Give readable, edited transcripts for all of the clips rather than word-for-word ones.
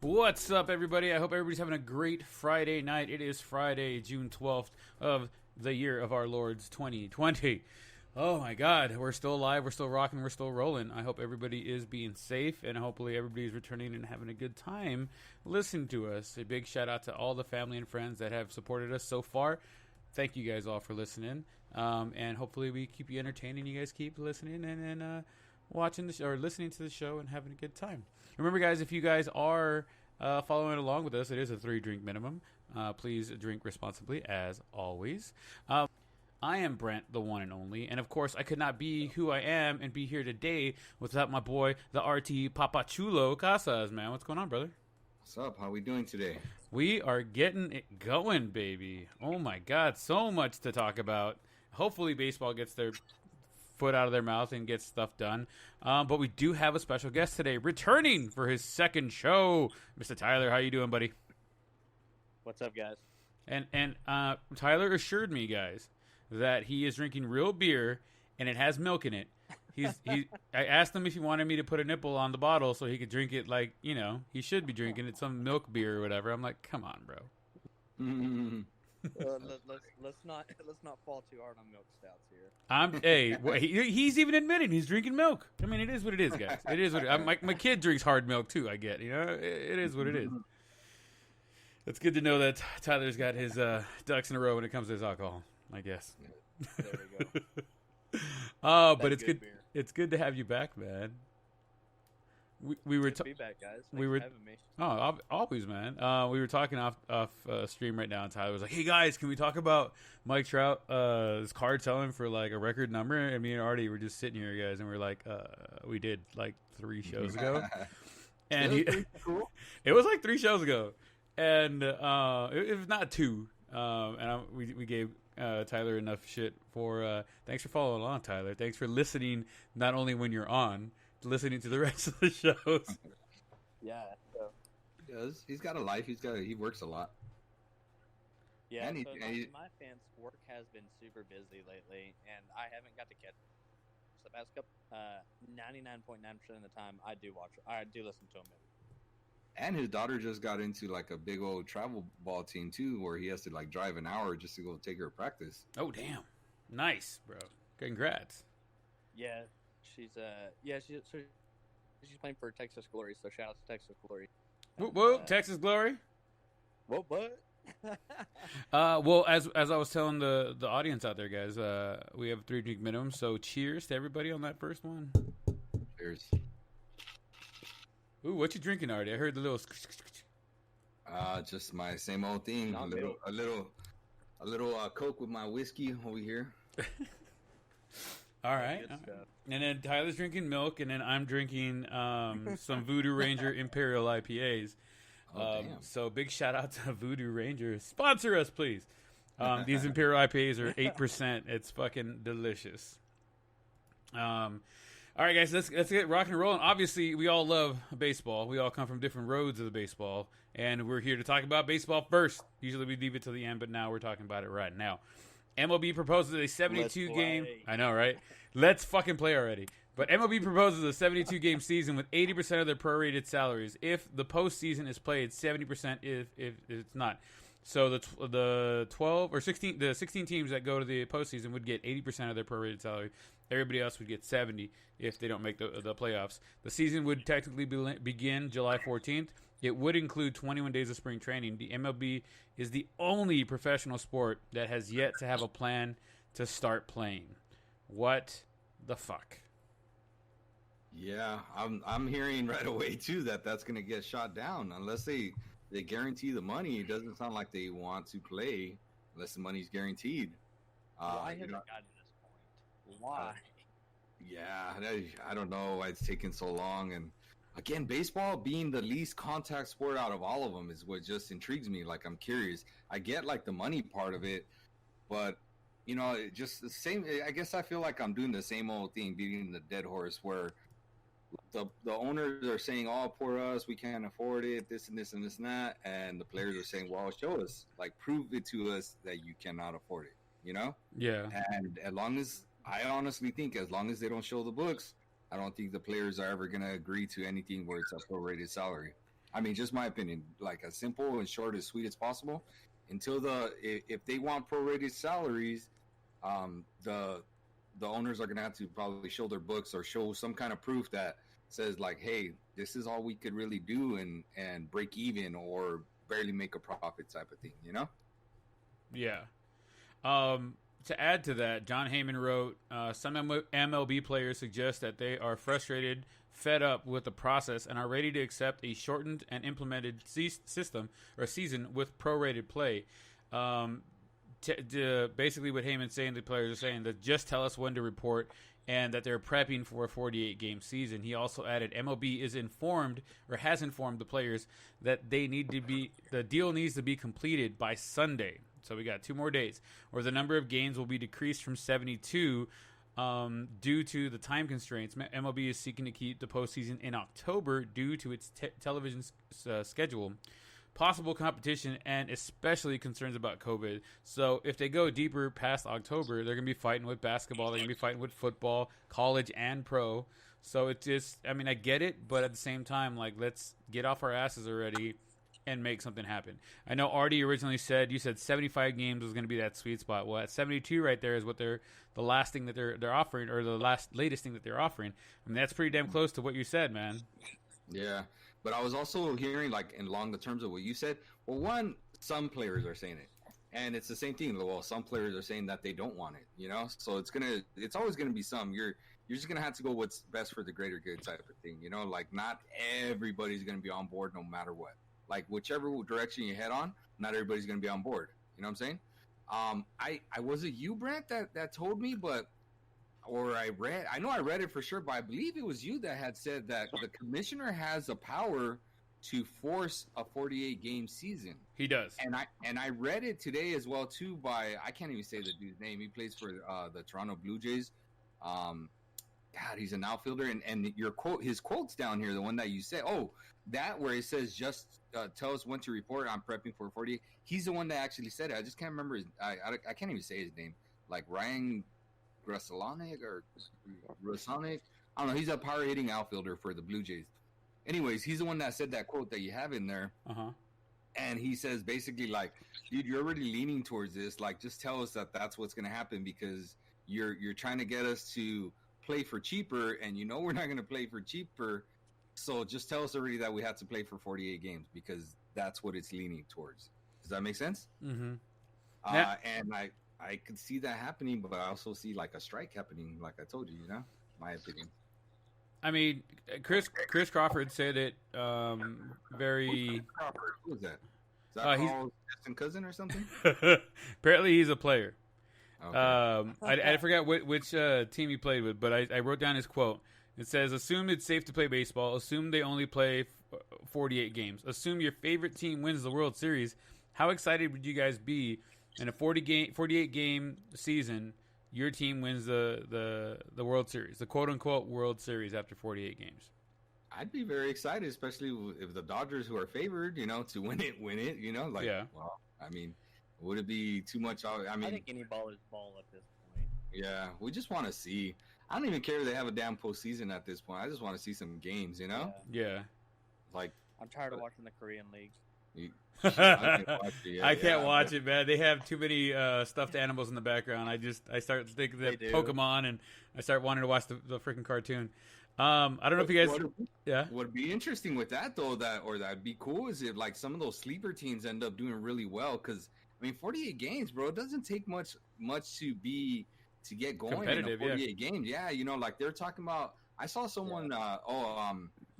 What's up, everybody? I hope everybody's having a great Friday night. It is Friday, June 12th of the year of our Lord's 2020. Oh my God, we're still alive, we're still rocking, we're still rolling. I hope everybody is being safe, and hopefully everybody's returning and having a good time listening to us. A big shout out to all the family and friends that have supported us so far. Thank you guys all for listening, and hopefully we keep you entertained and you guys keep listening and watching the show, or listening to the show and having a good time. Remember, guys, if you guys are following along with us, it is a 3-drink minimum. Please drink responsibly, as always. I am Brent, the one and only, and of course, I could not be who I am and be here today without my boy, the RT Papachulo Casas, man. What's going on, brother? What's up? How we doing today? We are getting it going, baby. Oh my God, so much to talk about. Hopefully, baseball gets their foot out of their mouth and gets stuff done. But we do have a special guest today, returning for his second show, Mr. Tyler. How you doing, buddy? What's up, guys? And Tyler assured me, guys, that he is drinking real beer and it has milk in it. I asked him if he wanted me to put a nipple on the bottle so he could drink it like, you know, he should be drinking it, some milk beer or whatever. I'm like, come on, bro. Let's not fall too hard on milk stouts here. He's even admitting he's drinking milk. I mean, it is what it is, guys. It is what it is. My kid drinks hard milk too. I get, you know, it is what it is. It's good to know that Tyler's got his ducks in a row when it comes to his alcohol, I guess. There we go. But it's good. It's good to have you back, man. We were be back, guys. Thanks we were for having me. always, man. We were talking off stream right now, and Tyler was like, "Hey guys, can we talk about Mike Trout? His card selling for like a record number?" And me and Artie were just sitting here, guys, and we are like, "We did like 3 shows ago." And it was like 3 shows ago, and it was not 2. We gave Tyler enough shit for. Thanks for following along, Tyler. Thanks for listening, not only when you're on, listening to the rest of the shows. Yeah. So. He does. He's got a life. He works a lot. Yeah. And my fans' work has been super busy lately, and I haven't got to catch the past couple. 99.9% of the time, I do listen to him. And his daughter just got into like a big old travel ball team too, where he has to like drive an hour just to go take her to practice. Oh damn, nice, bro. Congrats. Yeah, she's playing for Texas Glory, so shout out to Texas Glory. Whoa, Texas Glory. What? Well, as I was telling the audience out there, guys, we have a 3-drink minimum, so cheers to everybody on that first one. Cheers. Ooh, what you drinking, Artie? I heard the little. Just my same old thing. A little Coke with my whiskey over here. All right. And then Tyler's drinking milk, and then I'm drinking some Voodoo Ranger Imperial IPAs. So big shout out to Voodoo Ranger. Sponsor us, please. These Imperial IPAs are 8%. It's fucking delicious. All right, guys, let's get rocking and rolling. Obviously, we all love baseball. We all come from different roads of the baseball, and we're here to talk about baseball first. Usually we leave it to the end, but now we're talking about it right now. MLB proposes a 72-game... I know, right? Let's fucking play already. But MLB proposes a 72-game season with 80% of their prorated salaries. If the postseason is played, 70% if it's not. So the 12 or 16 teams that go to the postseason would get 80% of their prorated salary. Everybody else would get 70 if they don't make the playoffs. The season would technically begin July 14th. It would include 21 days of spring training. The MLB is the only professional sport that has yet to have a plan to start playing. What the fuck? Yeah, I'm hearing right away too that's going to get shot down unless they guarantee the money. It doesn't sound like they want to play unless the money's guaranteed. Why has it gotten to this point? Why? Yeah, I don't know why it's taken so long. And again, baseball being the least contact sport out of all of them is what just intrigues me. Like, I'm curious. I get like the money part of it, but you know, it just the same. I guess I feel like I'm doing the same old thing, beating the dead horse, where the owners are saying, "Oh, poor us, we can't afford it, this and this and this and that," and the players are saying, "Well, show us, like, prove it to us that you cannot afford it." You know? Yeah. And I honestly think as long as they don't show the books, I don't think the players are ever going to agree to anything where it's a prorated salary. I mean, just my opinion, like as simple and short as sweet as possible. Until if they want prorated salaries, the owners are gonna have to probably show their books or show some kind of proof that says like, hey, this is all we could really do and break even or barely make a profit type of thing, you know? Yeah. To add to that, Jon Heman wrote, some MLB players suggest that they are frustrated, fed up with the process, and are ready to accept a shortened and implemented system or season with prorated play. Basically what Heyman's saying, the players are saying that just tell us when to report and that they're prepping for a 48-game season. He also added MLB is informed or has informed the players that the deal needs to be completed by Sunday. So we got 2 more days, or the number of games will be decreased from 72 due to the time constraints. MLB is seeking to keep the postseason in October due to its television schedule, possible competition, and especially concerns about COVID. So if they go deeper past October, they're going to be fighting with basketball, they're going to be fighting with football, college and pro. So it's just, I mean, I get it, but at the same time, like, let's get off our asses already and make something happen. I know Artie originally said, you said 75 games was going to be that sweet spot. Well, at 72 right there is what the last thing that they're offering, or the latest thing that they're offering. I mean, that's pretty damn close to what you said, man. Yeah, but I was also hearing, like, along the terms of what you said, well, one, some players are saying it, and it's the same thing. Well, some players are saying that they don't want it, you know? So it's always going to be some. You're just going to have to go what's best for the greater good type of thing, you know? Like, not everybody's going to be on board no matter what. Like, whichever direction you head on, not everybody's going to be on board. You know what I'm saying? I was it you, Brent, that told me, I know I read it for sure, but I believe it was you that had said that the commissioner has the power to force a 48-game season. He does. And I read it today as well, too, by, I can't even say the dude's name. He plays for the Toronto Blue Jays. God, he's an outfielder. And his quote's down here, the one that you said, that where it says just tell us when to report. I'm prepping for 48. He's the one that actually said it. I just can't remember. I can't even say his name. Like Ryan Grasalanek or Rosanic. I don't know. He's a power hitting outfielder for the Blue Jays. Anyways, he's the one that said that quote that you have in there. Uh-huh. And he says basically like, dude, you're already leaning towards this. Like, just tell us that that's what's going to happen because you're trying to get us to play for cheaper, and you know we're not going to play for cheaper. So just tell us already that we have to play for 48 games because that's what it's leaning towards. Does that make sense? Mm-hmm. And I could see that happening, but I also see like a strike happening, like I told you, you know, my opinion. I mean, Chris Crawford said it very... Who is that? Is that Carl's distant cousin or something? Apparently he's a player. Okay. I forgot which team he played with, but I wrote down his quote. It says, assume it's safe to play baseball. Assume they only play 48 games. Assume your favorite team wins the World Series. How excited would you guys be in a 48-game season? Your team wins the World Series, the quote-unquote World Series after 48 games. I'd be very excited, especially if the Dodgers, who are favored, you know, to win it, you know? Like, yeah. Well, I mean, would it be too much? I think any ball is ball at this point. Yeah, we just want to see. I don't even care if they have a damn postseason at this point. I just want to see some games, you know? Yeah. Like, I'm tired of watching the Korean League. I can't watch it, man. They have too many stuffed animals in the background. I start thinking that Pokemon, and I start wanting to watch the freaking cartoon. I don't know if you guys. What'd be interesting with that though, that'd be cool is if like some of those sleeper teams end up doing really well because I mean 48 games, bro. It doesn't take much to get going in a 48 games. Yeah, you know, like they're talking about. I saw someone,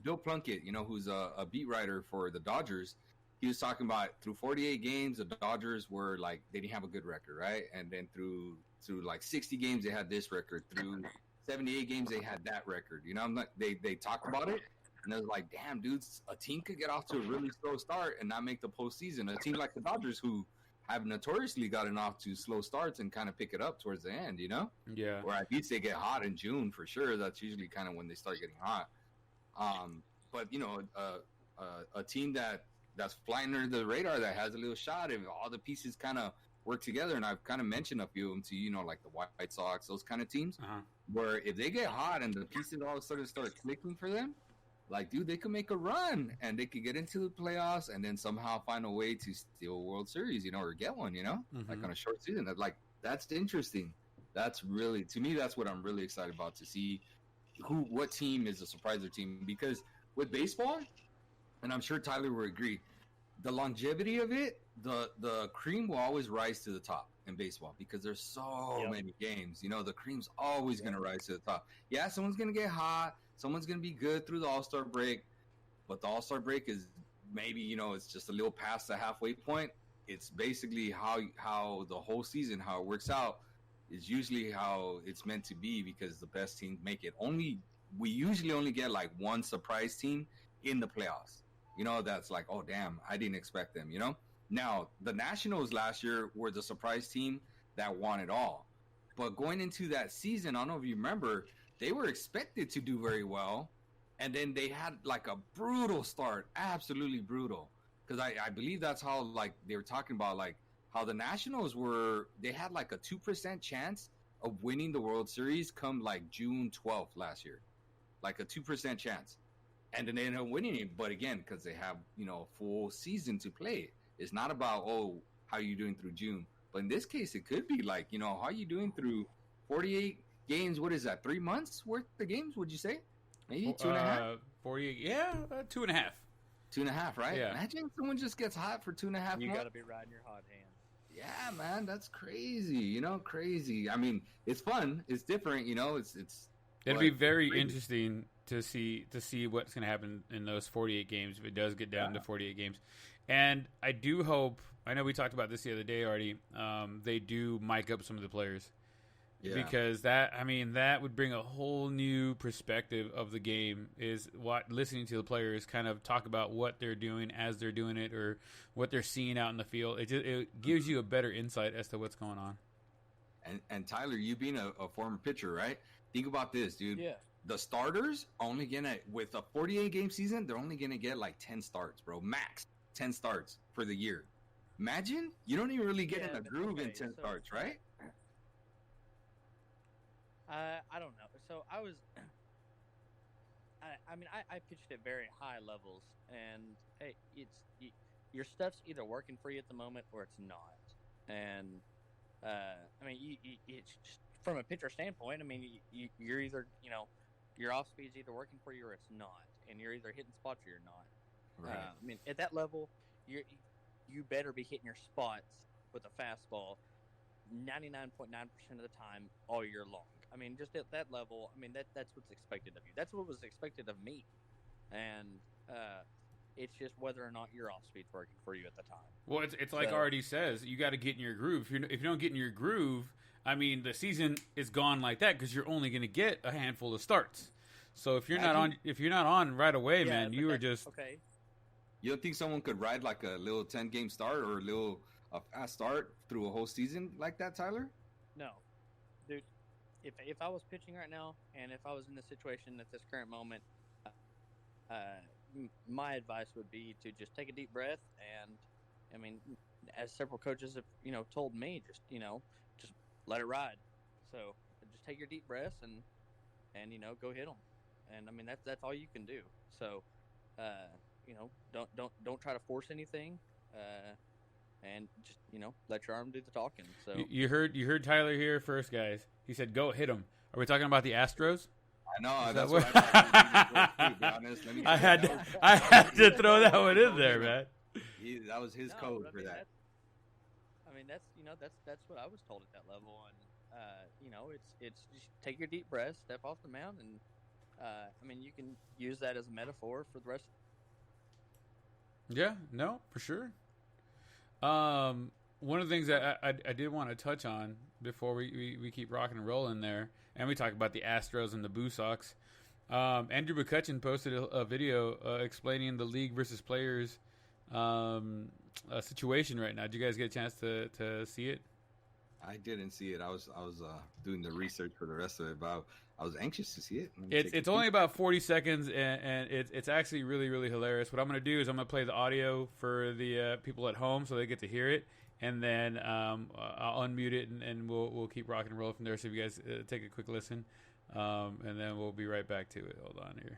Bill Plunkett, you know, who's a beat writer for the Dodgers. He was talking about through 48 games, the Dodgers were like, they didn't have a good record, right? And then through like 60 games, they had this record. Through 78 games, they had that record. You know, they talk about it, and they're like, damn, dudes, a team could get off to a really slow start and not make the postseason. A team like the Dodgers, who have notoriously gotten off to slow starts and kind of pick it up towards the end, you know? Yeah. Or at least they get hot in June for sure. That's usually kind of when they start getting hot. But, you know, a team that's flying under the radar that has a little shot if all the pieces kind of work together, and I've kind of mentioned a few of them to you know, like the White Sox, those kind of teams, where if they get hot and the pieces all of a sudden start clicking for them, like, dude, they could make a run and they could get into the playoffs and then somehow find a way to steal a World Series, or get one, like on a short season. That's interesting. That's really, to me, that's what I'm really excited about, to see what team is a surpriser team. Because with baseball, and I'm sure Tyler will agree, the longevity of it, the cream will always rise to the top in baseball because there's so many games. The cream's always going to rise to the top. Yeah, someone's going to get hot. Someone's going to be good through the All-Star break. But the All-Star break is maybe, it's just a little past the halfway point. It's basically how the whole season, how it works out, is usually how it's meant to be, because the best teams make it. We usually only get like one surprise team in the playoffs. That's like, oh, damn, I didn't expect them, Now, the Nationals last year were the surprise team that won it all. But going into that season, I don't know if you remember, they were expected to do very well. And then they had like a brutal start, absolutely brutal. Because I believe that's how, like, they were talking about, like, how the Nationals they had like a 2% chance of winning the World Series come like June 12th last year. Like a 2% chance. And then they end up winning it. But again, because they have, a full season to play. It's not about, how are you doing through June? But in this case, it could be like, how are you doing through 48 games? What is that, 3 months worth of games, would you say? Maybe 2.5? 48, 2.5. 2.5, right? Yeah. Imagine someone just gets hot for 2.5 months. You got to be riding your hot hand. Yeah, man, that's crazy. Crazy. I mean, it's fun. It's different. It'll be very interesting to see what's going to happen in those 48 games if it does get down to 48 games. And I do hope, I know we talked about this the other day already, they do mic up some of the players. Yeah. Because that would bring a whole new perspective of the game, is listening to the players kind of talk about what they're doing as they're doing it, or what they're seeing out in the field. It gives you a better insight as to what's going on. And Tyler, you being a former pitcher, right? Think about this, dude. Yeah. The starters only with a 48 game season, they're only gonna get like 10 starts, bro. Max 10 starts for the year. Imagine you don't even really get in a groove in 10 starts, right? I don't know. So I was, I pitched at very high levels, and hey, your stuff's either working for you at the moment or it's not. And it's just, from a pitcher standpoint, you're either, your off speed's either working for you or it's not, and you're either hitting spots or you're not. Right. At that level, you better be hitting your spots with a fastball 99.9% of the time all year long. Just at that level, that's what's expected of you. That's what was expected of me. And it's just whether or not your off speed's working for you at the time. Well, it's like Artie says, you got to get in your groove. If you don't get in your groove, the season is gone like that, because you're only going to get a handful of starts. So if you're not on right away, man, you are just okay. You don't think someone could ride like a little 10-game start or a fast start through a whole season like that, Tyler? No, dude. If I was pitching right now, and if I was in this situation at this current moment, my advice would be to just take a deep breath. And as several coaches have told me, just let it ride. So just take your deep breaths and go hit them. And that's all you can do. So don't try to force anything. And just let your arm do the talking. So you heard Tyler here first, guys. He said, "Go hit him." Are we talking about the Astros? I know. That's what I be honest. I had to throw that one in there, man. That was his code for that. That's what I was told at that level, and it's just take your deep breath, step off the mound, and you can use that as a metaphor for the rest. Yeah, no, for sure. One of the things that I did want to touch on before we keep rocking and rolling there, and we talk about the Astros and the Boo Sox. Andrew McCutcheon posted a video explaining the league versus players situation right now. Did you guys get a chance to see it? I didn't see it. I was doing the research for the rest of it, but I was anxious to see it. It's only about 40 seconds, and it's actually really, really hilarious. What I'm going to do is I'm going to play the audio for the people at home so they get to hear it, and then I'll unmute it, and we'll keep rocking and rolling from there. So if you guys take a quick listen, and then we'll be right back to it. Hold on here.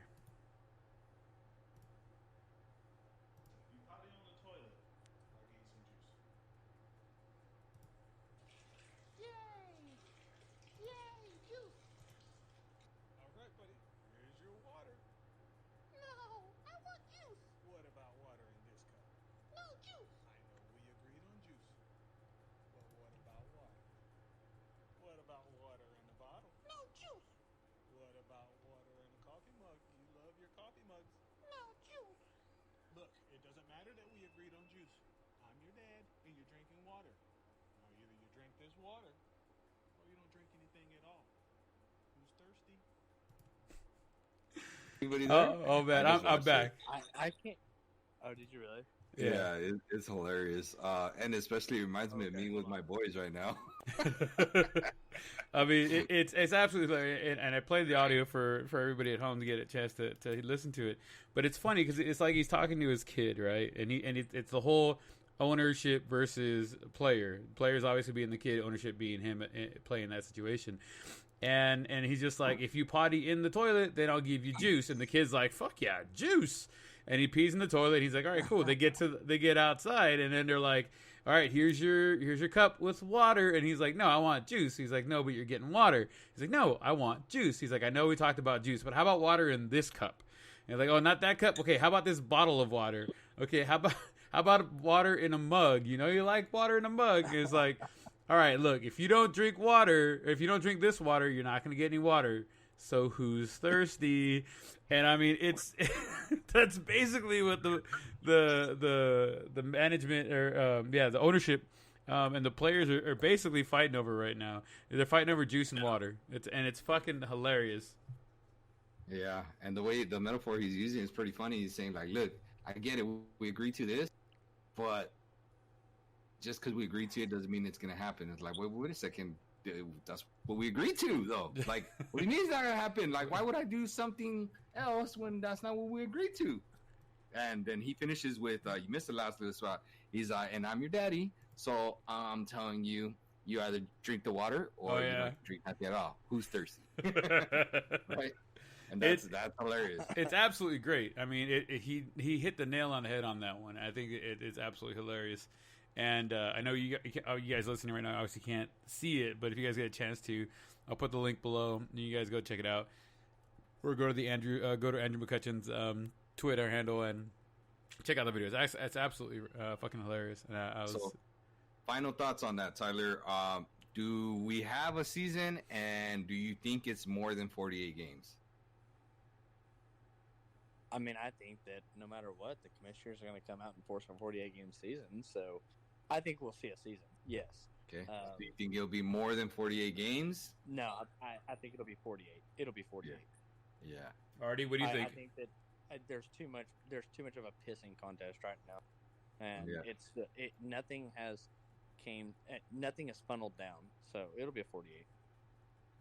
agreed on juice. I'm your dad, and you're drinking water. Now either you drink this water, or you don't drink anything at all. Who's thirsty? Anybody there? Oh man, I'm back. I can't. Oh, did you really? Yeah, it's hilarious. And especially reminds me of me with my boys right now. I mean, it's absolutely hilarious. And I played the audio for everybody at home to get a chance to listen to it. But it's funny because it's like he's talking to his kid, right? And it's the whole ownership versus player. Players obviously being the kid, ownership being him playing that situation. And he's just like, if you potty in the toilet, then I'll give you juice. And the kid's like, fuck yeah, juice. And he pees in the toilet. He's like, all right, cool. They get outside, and then they're like, all right, here's your cup with water. And he's like, no, I want juice. He's like, no, but you're getting water. He's like, no, I want juice. He's like, I know we talked about juice, but how about water in this cup? And he's like, oh, not that cup. Okay, how about this bottle of water? Okay, how about water in a mug? You know, you like water in a mug. And it's like, all right, look, if you don't drink this water, you're not going to get any water. So who's thirsty? And I mean, it's that's basically what the management or the ownership and the players are basically fighting over right now. They're fighting over juice and water. It's fucking hilarious. Yeah, and the metaphor he's using is pretty funny. He's saying like, look, I get it, we agree to this, but just because we agree to it doesn't mean it's gonna happen. It's like, wait a second. That's what we agreed to, though. Like, what do you mean it's not gonna happen? Like, why would I do something else when that's not what we agreed to? And then he finishes with, "You missed the last little spot." He's and I'm your daddy, so I'm telling you, you either drink the water or you don't drink nothing at all. Who's thirsty? Right? And that's hilarious. It's absolutely great. I mean, he hit the nail on the head on that one. I think it's absolutely hilarious. And I know you guys listening right now obviously can't see it, but if you guys get a chance to, I'll put the link below. And you guys go check it out, or go to Andrew McCutcheon's Twitter handle and check out the videos. It's absolutely fucking hilarious. And So, final thoughts on that, Tyler. Do we have a season, and do you think it's more than 48 games? I mean, I think that no matter what, the commissioners are going to come out and force a 48-game season. So I think we'll see a season. Yes. Okay. Do you think it'll be more than 48 games? No, I think it'll be 48. It'll be 48. Yeah. Artie, what do you think? I think that there's too much of a pissing contest right now, and nothing has funneled down. So it'll be a 48.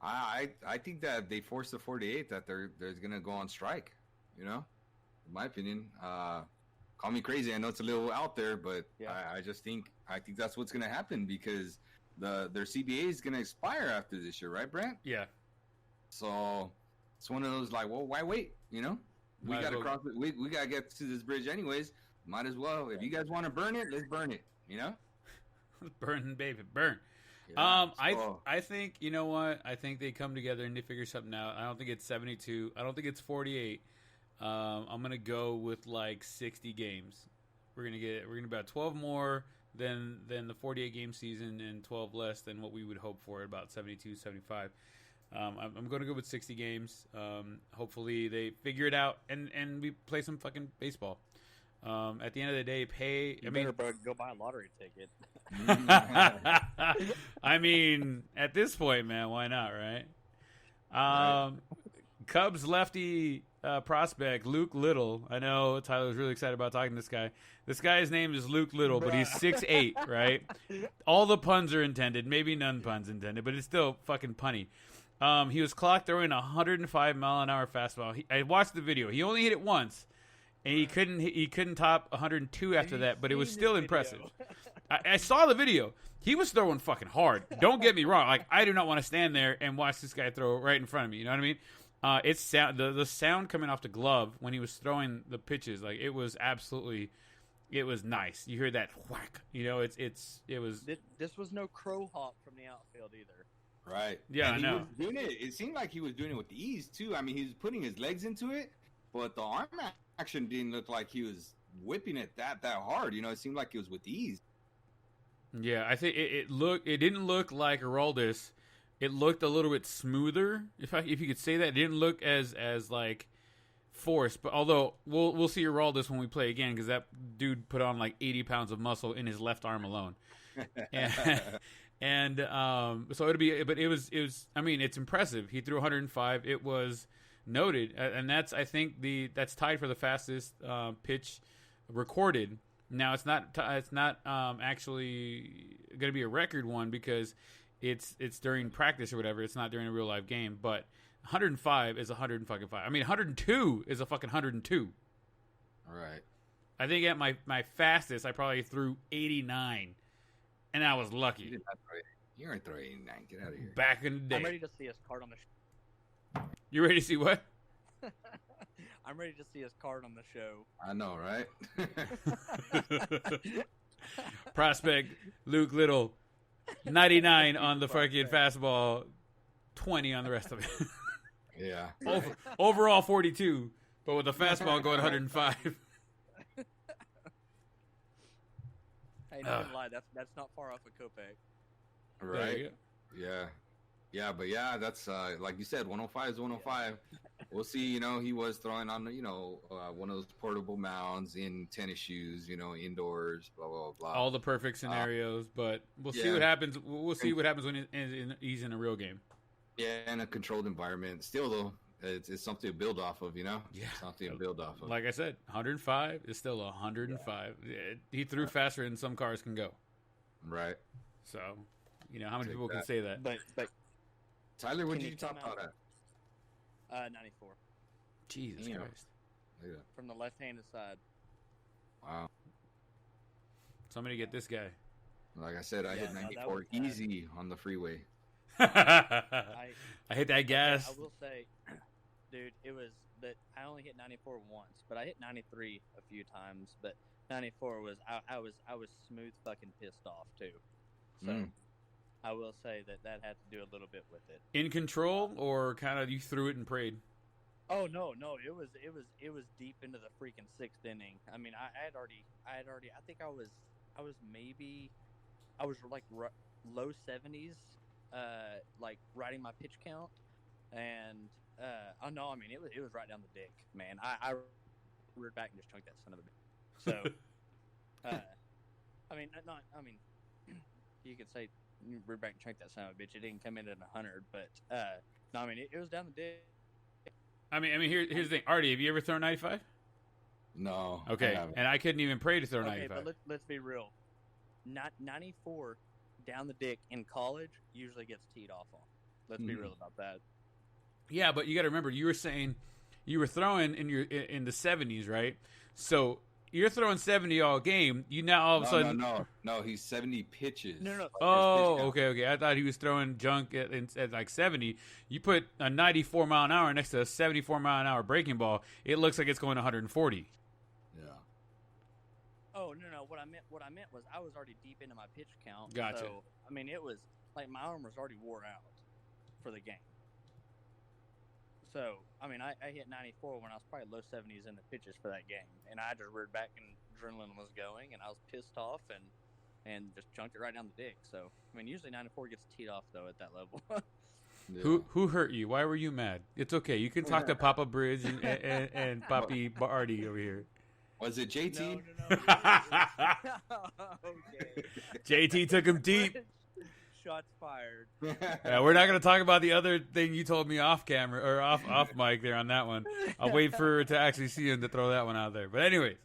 I think that if they force the 48, that they're going to go on strike. You know, in my opinion, call me crazy. I know it's a little out there, but I think that's what's going to happen because their CBA is going to expire after this year, right, Brent? Yeah. So it's one of those like, well, why wait? You know, we got to cross it. We got to get to this bridge anyways. Might as well. If you guys want to burn it, let's burn it. You know, burn, baby, burn. Yeah, I think, you know what? I think they come together and they figure something out. I don't think it's 72. I don't think it's 48. I'm gonna go with like 60 games. We're gonna about 12 more than the 48 game season and 12 less than what we would hope for, about 72, 75. I'm gonna go with 60 games. Hopefully they figure it out and we play some fucking baseball. At the end of the day, better go buy a lottery ticket. I mean, at this point, man, why not, right? Cubs lefty prospect Luke Little. I know Tyler's really excited about talking to this guy. This guy's name is Luke Little, but he's 6'8", right? All the puns are intended, maybe none puns intended, but it's still fucking punny. He was clocked throwing a 105-mile-an-hour fastball. I watched the video. He only hit it once, and he couldn't top 102 after that, but it was still impressive. I saw the video. He was throwing fucking hard. Don't get me wrong. Like, I do not want to stand there and watch this guy throw right in front of me. You know what I mean? It's sound, the sound coming off the glove when he was throwing the pitches, like it was nice. You hear that whack, you know, it was. This was no crow hop from the outfield either. Right. Yeah, and I know. Was doing it. It seemed like he was doing it with ease too. I mean, he was putting his legs into it, but the arm action didn't look like he was whipping it that hard. You know, it seemed like it was with ease. Yeah, I think it didn't look like Aroldis. It looked a little bit smoother, if you could say that. It didn't look as like force. But although we'll see Geraldus when we play again, because that dude put on like 80 pounds of muscle in his left arm alone. And so it'll be, but it was. I mean, it's impressive. He threw 105. It was noted, and that's, I think, that's tied for the fastest pitch recorded. Now it's not actually going to be a record one because it's during practice or whatever. It's not during a real live game. But 105 is 105. I mean, 102 is a fucking 102. All right. I think at my fastest, I probably threw 89. And I was lucky. You aren't throwing 89. Get out of here. Back in the day. I'm ready to see his card on the show. You ready to see what? I'm ready to see his card on the show. I know, right? Prospect Luke Little, 99 on the fucking fastball, 20 on the rest of it. Yeah. Overall 42, but with the fastball going 105. Hey, not gonna lie, that's not far off a Kopech. Right. Yeah, but yeah, that's like you said, 105 is 105. We'll see. You know, he was throwing on one of those portable mounds in tennis shoes. Indoors, blah blah blah. All the perfect scenarios, but we'll see what happens. We'll see what happens when he's in a real game. Yeah, in a controlled environment. Still though, it's something to build off of. Yeah, something to build off of. Like I said, 105 is still 105. Yeah. He threw faster than some cars can go. Right. So, how many people can say that? But Tyler, what did you top out at? 94. Jesus Christ. Yeah. From the left-handed side. Wow. Somebody get this guy. Like I said, I hit 94 easy on the freeway. I hit that gas. I will say, dude, it was that I only hit 94 once, but I hit 93 a few times. But 94 was I was smooth fucking pissed off too. So I will say that had to do a little bit with it. In control, or kind of you threw it and prayed? Oh no, it was deep into the freaking sixth inning. I mean, I had already. I think I was like low 70s, like riding my pitch count, and I mean it was right down the dick, man. I reared back and just chunked that son of a bitch. So, I mean, you could say reared back and chunked that son of a bitch. It didn't come in at 100, but no, I mean it was down the dick. I mean, here's the thing. Artie, have you ever thrown 95? No. Okay, and I couldn't even pray to throw 95. Okay, but let's be real. 94 down the dick in college usually gets teed off on. Let's be real about that. Yeah, but you got to remember, you were saying you were throwing in the 70s, right? So you're throwing 70 all game. You now all of a sudden no, he's 70 pitches. No. Oh, okay. I thought he was throwing junk at like 70. You put a 94 mile an hour next to a 74 mile an hour breaking ball, it looks like it's going 140. Yeah. Oh no. What I meant was I was already deep into my pitch count. Gotcha. So I mean, it was like my arm was already wore out for the game. So, I mean, I hit 94 when I was probably low 70s in the pitches for that game. And I just reared back and adrenaline was going, and I was pissed off and just chunked it right down the dick. So, I mean, usually 94 gets teed off, though, at that level. Yeah. Who hurt you? Why were you mad? It's okay. You can talk to Papa Bridge and Papi Barty over here. Was it JT? No. Okay. JT took him deep. Shots fired. Yeah, we're not going to talk about the other thing you told me off camera or off mic there on that one. I'll wait for to actually see him to throw that one out there. But anyways,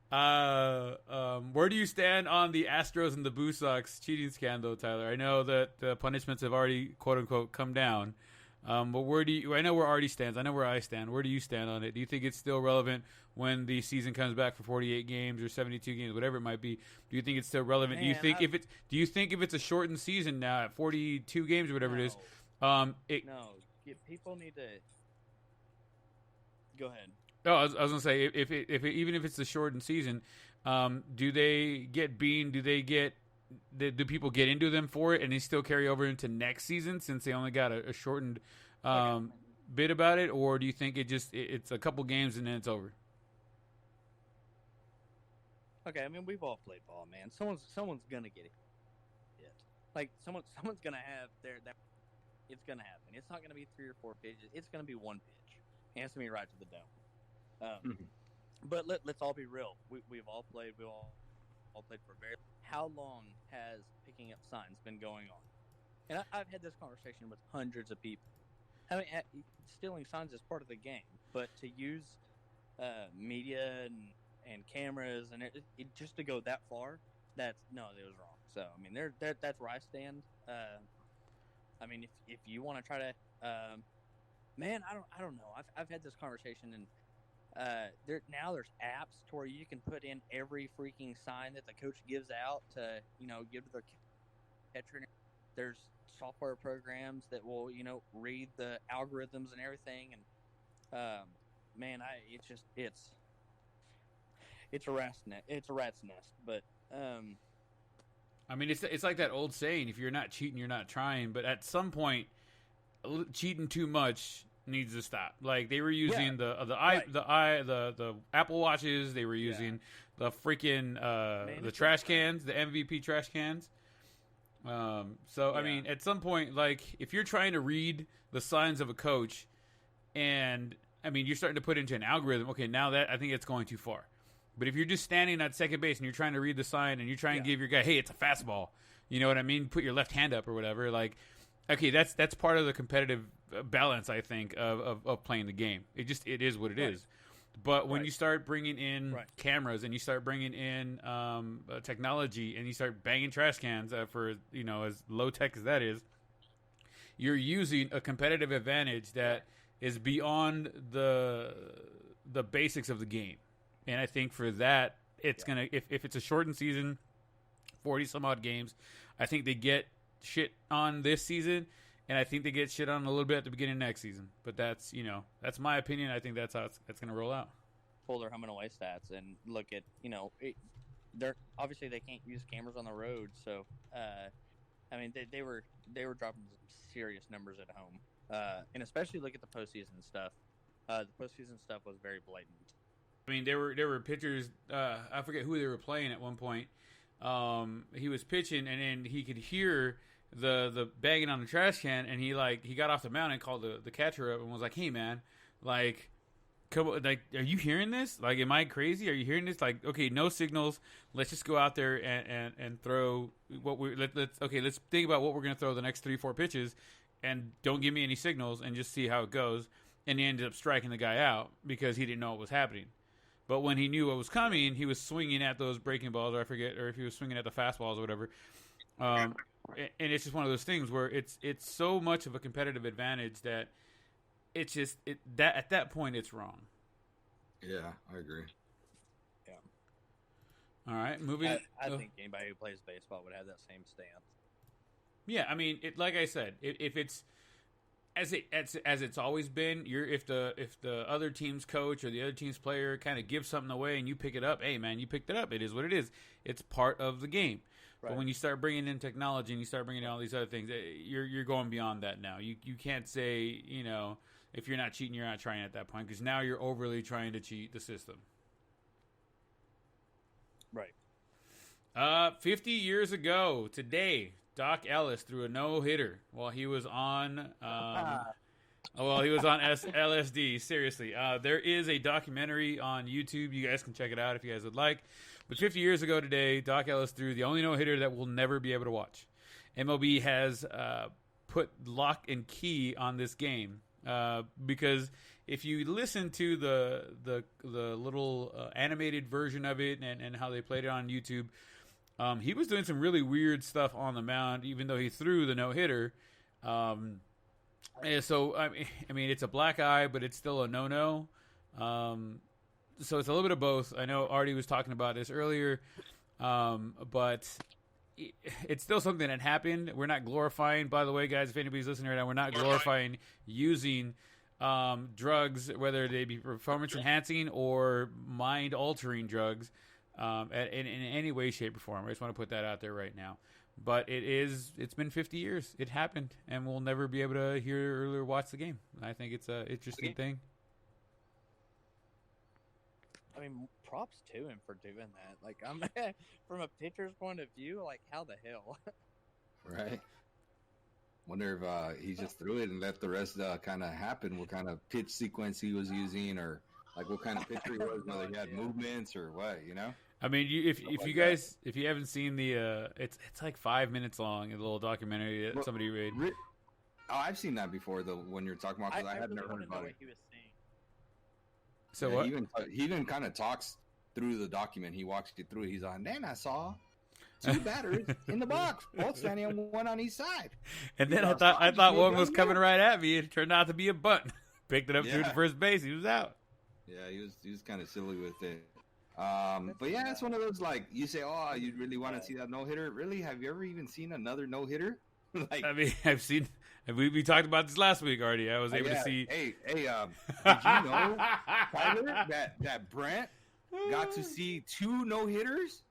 where do you stand on the Astros and the Boo Sox cheating scandal, Tyler? I know that the punishments have already quote unquote come down. But I know where Artie stands. I know where I stand. Where do you stand on it? Do you think it's still relevant when the season comes back for 48 games or 72 games, whatever it might be? Do you think it's still relevant? Man, do you think if it's a shortened season now at 42 games or whatever it is, people need to go ahead. Oh, I was gonna say even if it's a shortened season, do they get beaned? Do people get into them for it and they still carry over into next season since they only got a shortened bit about it, or do you think it's a couple games and then it's over? Okay, I mean we've all played ball, man. Someone's gonna get it. Like someone's gonna have it's gonna happen. It's not gonna be 3 or 4 pitches. It's gonna be one pitch. And it's gonna be right to the dome. Um, but let's all be real. We've all played. We all played for very. How long has picking up signs been going on? And I've had this conversation with hundreds of people. I mean, stealing signs is part of the game, but to use media and cameras and it just to go that far, it was wrong. So I mean, that's where I stand. I mean, if you want to try to, man, I don't know. I've had this conversation and there's apps to where you can put in every freaking sign that the coach gives out to give to their catcher. There's software programs that will read the algorithms and everything, and man, it's a rat's nest. But I mean, it's like that old saying: if you're not cheating, you're not trying. But at some point, cheating too much needs to stop. Like they were using the Apple Watches. They were using the freaking the trash cans, the MVP trash cans. I mean, at some point, like if you're trying to read the signs of a coach, and I mean you're starting to put into an algorithm. Okay, now that I think it's going too far. But if you're just standing at second base and you're trying to read the sign and you're trying to give your guy, hey, it's a fastball. You know what I mean? Put your left hand up or whatever. Like, okay, that's part of the competitive balance, I think, of playing the game. It is what it is. But when you start bringing in cameras and you start bringing in technology and you start banging trash cans for as low tech as that is, you're using a competitive advantage that is beyond the basics of the game. And I think for that, it's gonna if it's a shortened season, 40 some odd games, I think they get shit on this season. And I think they get shit on a little bit at the beginning of next season. But that's my opinion. I think that's how it's going to roll out. Pull their home and away stats and look at, they're obviously they can't use cameras on the road. So, I mean, they were dropping some serious numbers at home. And especially look at the postseason stuff. The postseason stuff was very blatant. I mean, there were pitchers. I forget who they were playing at one point. He was pitching and then he could hear the banging on the trash can, and he got off the mound and called the catcher up and was like, "Hey man, like, come on, like, are you hearing this? Like, am I crazy? Are you hearing this? Like, okay, no signals. Let's just go out there and throw what let's think about what we're gonna throw the next 3-4 pitches, and don't give me any signals and just see how it goes." And he ended up striking the guy out because he didn't know what was happening. But when he knew what was coming, he was swinging at those breaking balls, or if he was swinging at the fastballs or whatever. And it's just one of those things where it's so much of a competitive advantage that it's just that at that point it's wrong. Yeah, I agree. Yeah. All right, moving. I think anybody who plays baseball would have that same stance. Yeah, I mean, like I said, if it's as it's always been, if the other team's coach or the other team's player kind of gives something away and you pick it up, hey man, you picked it up. It is what it is. It's part of the game. Right. But when you start bringing in technology and you start bringing in all these other things, you're going beyond that now. You can't say, if you're not cheating, you're not trying at that point, because now you're overly trying to cheat the system. Right. 50 years ago today, Doc Ellis threw a no-hitter while he was on LSD. Seriously, there is a documentary on YouTube. You guys can check it out if you guys would like. But 50 years ago today, Doc Ellis threw the only no-hitter that we'll never be able to watch. MLB has put lock and key on this game because if you listen to the little animated version of it and how they played it on YouTube, he was doing some really weird stuff on the mound, even though he threw the no-hitter. So, I mean, it's a black eye, but it's still a no-no. So it's a little bit of both. I know Artie was talking about this earlier, but it's still something that happened. We're not glorifying, by the way, guys, if anybody's listening right now, we're not glorifying using drugs, whether they be performance-enhancing or mind-altering drugs, in any way, shape, or form. I just want to put that out there right now. But it's been 50 years. It happened, and we'll never be able to hear or watch the game. I think it's an interesting thing. I mean, props to him for doing that. Like, I'm from a pitcher's point of view, like, how the hell? Right. Wonder if he just threw it and let the rest kind of happen. What kind of pitch sequence he was using, or like what kind of pitcher he was, whether he had movements or what, you know. I mean, if you guys if you haven't seen the it's like 5 minutes long, a little documentary that somebody made. Oh, I've seen that before. The one you're talking about, because I had never heard about it. He was saying. So yeah, what? He even kind of talks through the document. He walks you through it. He's on. Then I saw 2 batters in the box, both standing on one on each side. And then I thought one was coming right at me. It turned out to be a bunt. Picked it up through the first base. He was out. Yeah, he was kind of silly with it. But yeah, it's one of those, like, you say, oh, you really want to see that no hitter? Really? Have you ever even seen another no hitter? Like, I mean, I've seen. We talked about this last week already. I was able to see. Hey, did you know, Tyler, that Brent got to see 2 no hitters,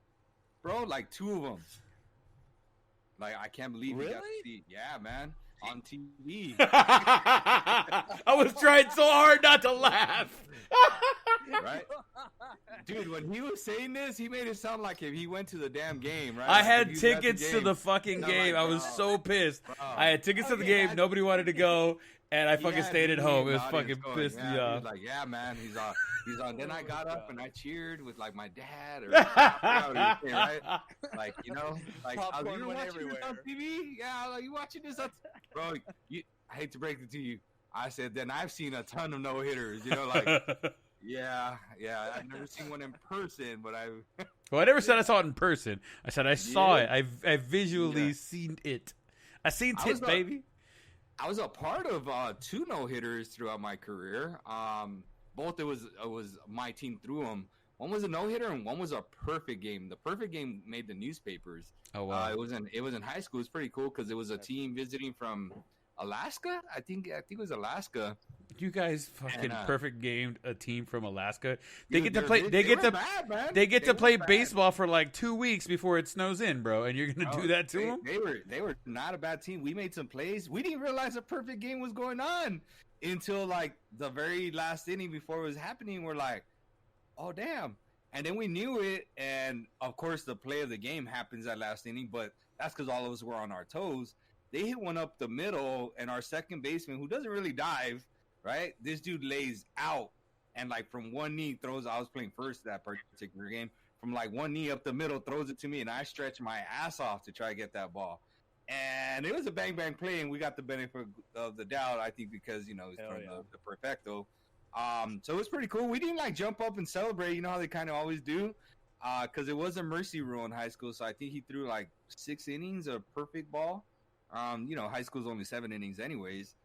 bro? Like 2 of them. Like, I can't believe he got to see. Yeah, man, on TV. I was trying so hard not to laugh. Right, dude. When he was saying this, he made it sound like if he went to the damn game. Right, I had tickets to the fucking game. I was so pissed. I had tickets to the game. Nobody wanted to go, and I fucking stayed at home. It was fucking pissed me off. He was like, yeah, man, he's on. Then I got up and I cheered with like my dad, or right? Like, you know, like, you were watching this on TV? Yeah, like, you watching this on bro? I hate to break it to you. I said, then I've seen a ton of no hitters. You know, like. Yeah. I've never seen one in person, but Well, I never said I saw it in person. I said I saw it. I visually seen it. I seen tits, baby. I was a part of 2 no hitters throughout my career. Both it was my team threw them. One was a no hitter and one was a perfect game. The perfect game made the newspapers. Oh wow! It was in high school. It's pretty cool because it was a team visiting from Alaska. I think it was Alaska. You guys fucking perfect gamed a team from Alaska. They get to play. They get to play baseball for like 2 weeks before it snows in, bro. And you're gonna do that to them? They were not a bad team. We made some plays. We didn't realize a perfect game was going on until like the very last inning before it was happening. We're like, oh damn! And then we knew it. And of course, the play of the game happens that last inning. But that's because all of us were on our toes. They hit one up the middle, and our second baseman, who doesn't really dive. Right, this dude lays out and like from one knee throws. I was playing first that particular game. From like one knee up the middle, throws it to me, and I stretch my ass off to try to get that ball. And it was a bang bang play, and we got the benefit of the doubt. I think because he's from the perfecto. So it was pretty cool. We didn't like jump up and celebrate. You know how they kind of always do, because it was a mercy rule in high school. So I think he threw like 6 innings of perfect ball. High school's only 7 innings anyways.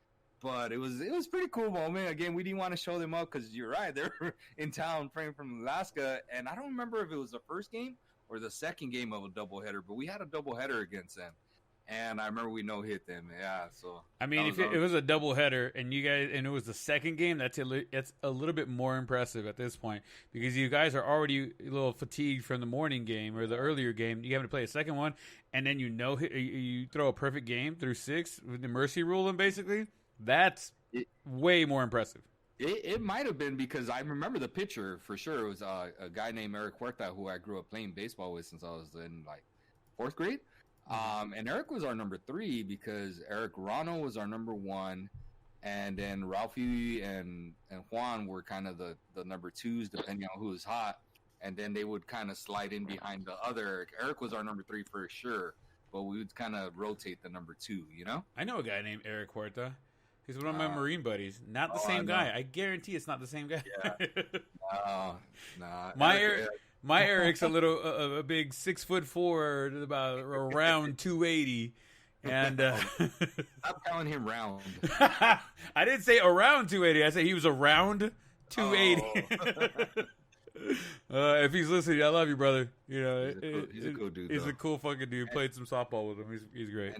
But it was pretty cool moment. Again, we didn't want to show them up because you're right, they were in town playing from Alaska, and I don't remember if it was the first game or the second game of a doubleheader, but we had a doubleheader against them, and I remember we no-hit them. Yeah, so I mean, if it was a doubleheader and it was the second game, that's a little bit more impressive at this point because you guys are already a little fatigued from the morning game or the earlier game. You have to play a second one, and then you throw a perfect game through 6 with the mercy rule, and basically. That's way more impressive. It might have been because I remember the pitcher for sure. It was a guy named Eric Huerta who I grew up playing baseball with since I was in like 4th grade. And Eric was our number 3 because Eric Rano was our number 1. And then Ralphie and Juan were kind of the number 2s depending on who was hot. And then they would kind of slide in behind the other Eric. Eric was our number 3 for sure. But we would kind of rotate the number 2, you know? I know a guy named Eric Huerta. He's one of my Marine buddies. Not the same guy. I guarantee it's not the same guy. Yeah. Nah. My Eric's a big 6'4", about around 280, and stop calling him round. I didn't say around 280. I said he was around 280. If he's listening, I love you, brother. You know, he's a cool dude. He's a cool fucking dude. Played some softball with him. He's great.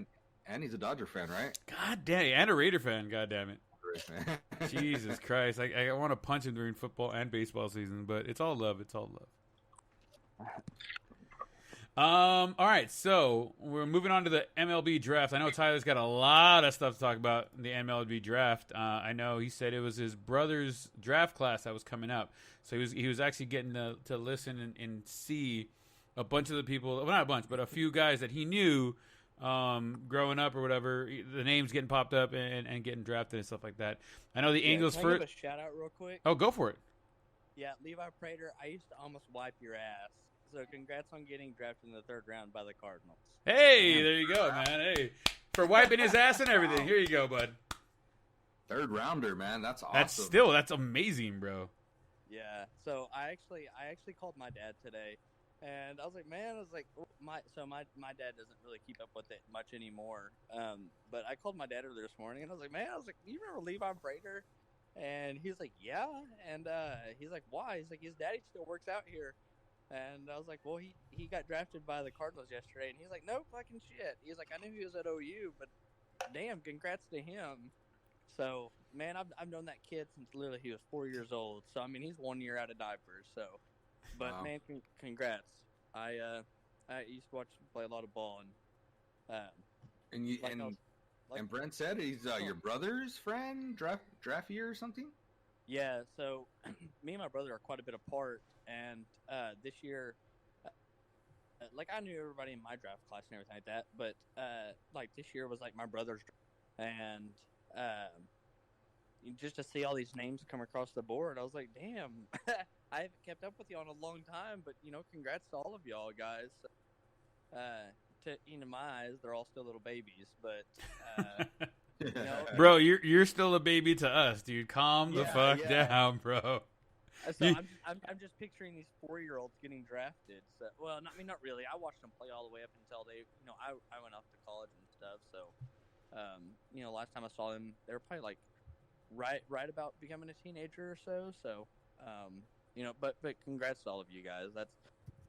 And he's a Dodger fan, right? God damn it. And a Raider fan, god damn it. Jesus Christ. I want to punch him during football and baseball season, but it's all love. It's all love. All right, so we're moving on to the MLB draft. I know Tyler's got a lot of stuff to talk about in the MLB draft. I know he said it was his brother's draft class that was coming up. So he was actually getting to listen and see a bunch of the people, well, not a bunch, but a few guys that he knew growing up or whatever, the names getting popped up and getting drafted and stuff like that. I know the Angels can I first. give a shout out real quick? Oh, go for it. Yeah, Levi Prater, I used to almost wipe your ass. So congrats on getting drafted in the 3rd round by the Cardinals. Hey, there you go, man. Hey, for wiping his ass and everything. Here you go, bud. 3rd rounder, man. That's awesome. That's amazing, bro. Yeah. So I actually called my dad today, and I was like, man, my dad doesn't really keep up with it much anymore. But I called my dad earlier this morning, and I was like, you remember Levi Prater? And he's like, yeah. And he's like, why? He's like, his daddy still works out here. And I was like, well, he got drafted by the Cardinals yesterday. And he's like, no fucking shit. He's like, I knew he was at OU, but damn, congrats to him. So, man, I've known that kid since literally he was 4 years old. So, I mean, he's 1 year out of diapers. So, but Wow. man, congrats. I used to watch him play a lot of ball, and Brent said he's your brother's friend, draft year or something. Yeah. So, me and my brother are quite a bit apart, and this year, like I knew everybody in my draft class and everything like that, but like this year was like my brother's, and just to see all these names come across the board, I was like, damn, I haven't kept up with you in a long time, but congrats to all of y'all guys. In my eyes, they're all still little babies, but bro, you're still a baby to us, dude. Calm the fuck down, bro. So I'm just picturing these 4-year-olds getting drafted. So, well, not really. I watched them play all the way up until they, I went off to college and stuff. So, last time I saw them, they were probably like right about becoming a teenager or so. So, but congrats to all of you guys.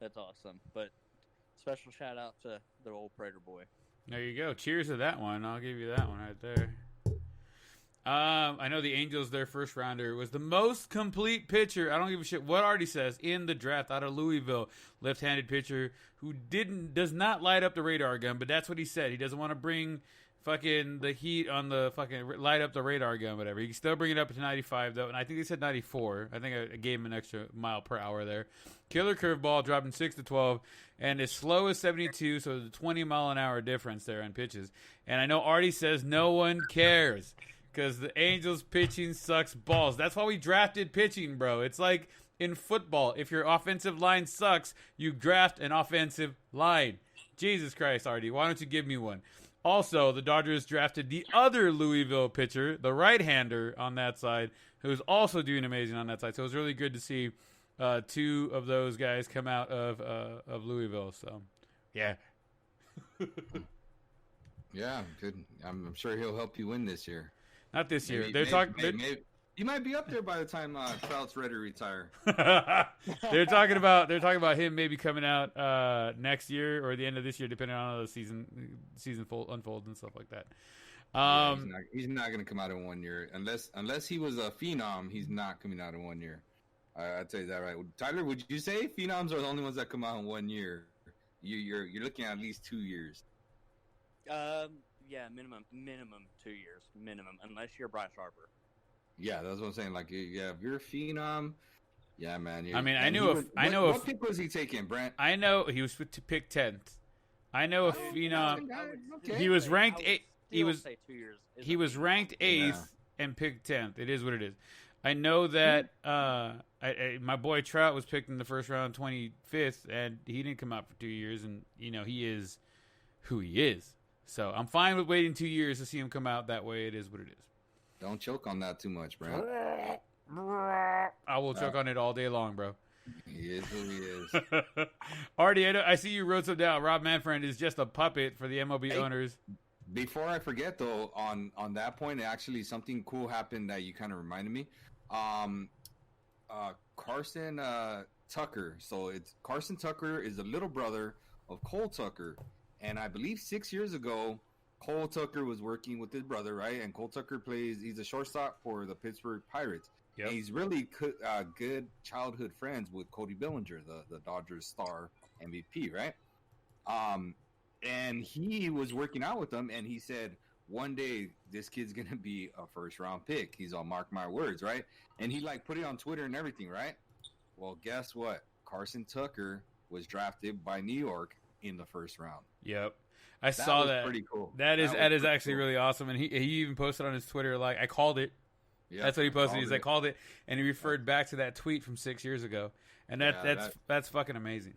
That's awesome. But special shout out to the old Prater boy. There you go. Cheers to that one. I'll give you that one right there. I know the Angels, their first rounder, was the most complete pitcher. I don't give a shit what Artie says in the draft out of Louisville. Left-handed pitcher who does not light up the radar gun, but that's what he said. He doesn't want to bring fucking the heat on the fucking light up the radar gun, whatever. He can still bring it up to 95 though, and I think they said 94. I think I gave him an extra mile per hour there. Killer curveball, dropping 6 to 12, and as slow as 72, so there's a 20-mile-an-hour difference there on pitches. And I know Artie says no one cares because the Angels pitching sucks balls. That's why we drafted pitching, bro. It's like in football. If your offensive line sucks, you draft an offensive line. Jesus Christ, Artie, why don't you give me one? Also, the Dodgers drafted the other Louisville pitcher, the right-hander on that side, who's also doing amazing on that side. So it was really good to see two of those guys come out of Louisville. So, yeah. Yeah, good. I'm sure he'll help you win this year. Not this year. Maybe you might be up there by the time Trout's ready to retire. They're talking about him maybe coming out next year or the end of this year, depending on how the season unfolds and stuff like that. He's not going to come out in 1 year unless he was a phenom. He's not coming out in 1 year. I'd say that right. Tyler, would you say phenoms are the only ones that come out in 1 year? You're looking at least 2 years. Yeah, minimum 2 years, minimum, unless you're Bryce Harper. Yeah, that's what I'm saying. Like, yeah, if you're a phenom, yeah, man. I mean, what pick was he taking, Brent? I know he was to pick 10th. I know a phenom. Okay. He was ranked 8th. He was 2 years. He was ranked 8th and picked 10th. It is what it is. I know that my boy Trout was picked in the first round, 25th, and he didn't come out for 2 years. And he is who he is. So I'm fine with waiting 2 years to see him come out that way. It is what it is. Don't choke on that too much, Brent. I will choke on it all day long, bro. He is who he is. Artie, I see you wrote some down. Rob Manfred is just a puppet for the MLB owners. Before I forget, though, on that point, actually something cool happened that you kind of reminded me. Carson Tucker. So Carson Tucker is the little brother of Cole Tucker. And I believe 6 years ago, Cole Tucker was working with his brother, right? And Cole Tucker he's a shortstop for the Pittsburgh Pirates. Yep. And he's really good childhood friends with Cody Bellinger, the Dodgers star MVP, right? And he was working out with them, and he said, one day this kid's going to be a first-round pick. He's all, mark my words, right? And he, put it on Twitter and everything, right? Well, guess what? Carson Tucker was drafted by New York in the first round. Yep. I saw that. Pretty cool. That is actually cool. Really awesome. And he even posted on his Twitter, I called it. Yeah, That's what he posted. He's like, called it, and he referred back to that tweet from 6 years ago, and that's fucking amazing.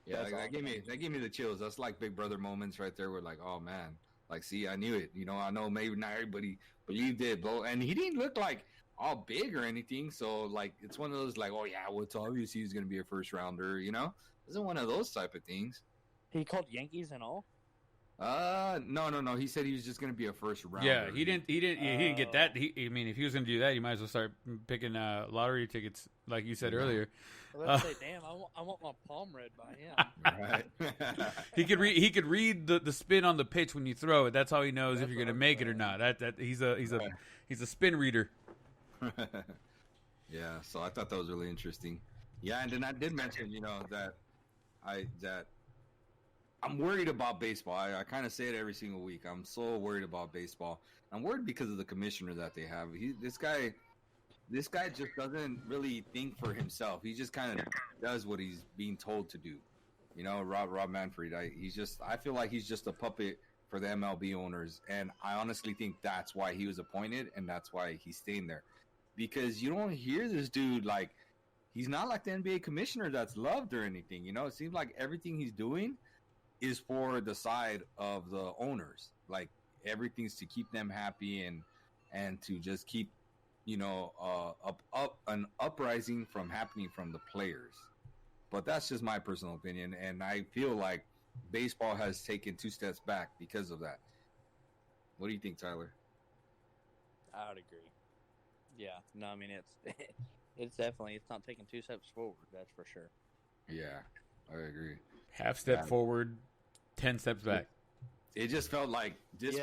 Yeah, that gave me the chills. That's like Big Brother moments right there. We're like, oh man, like, see, I knew it. I know maybe not everybody believed it, but and he didn't look like all big or anything. So like, it's one of those like, oh yeah, well, it's obvious he's going to be a first rounder. Isn't one of those type of things. He called Yankees and all. No. He said he was just going to be a first rounder. Yeah, he didn't get that. I mean, if he was going to do that, he might as well start picking lottery tickets, like you said earlier. Let's say, damn, I want my palm read by him. Right. He could read the spin on the pitch when you throw it. That's how he knows if you're going to make it or not. That he's a spin reader. Yeah, so I thought that was really interesting. Yeah, and then I did mention, that I'm worried about baseball. I kind of say it every single week. I'm so worried about baseball. I'm worried because of the commissioner that they have. This guy just doesn't really think for himself. He just kind of does what he's being told to do. Rob Manfred. I feel like he's just a puppet for the MLB owners, and I honestly think that's why he was appointed, and that's why he's staying there. Because you don't hear this dude like he's not like the NBA commissioner that's loved or anything. It seems like everything he's doing is for the side of the owners. Like everything's to keep them happy and to just keep an uprising from happening from the players. But that's just my personal opinion, and I feel like baseball has taken 2 steps back because of that. What do you think, Tyler? I would agree. Yeah, no, I mean it's definitely it's not taking 2 steps forward. That's for sure. Yeah, I agree. Half step forward, 10 steps back. It just felt like this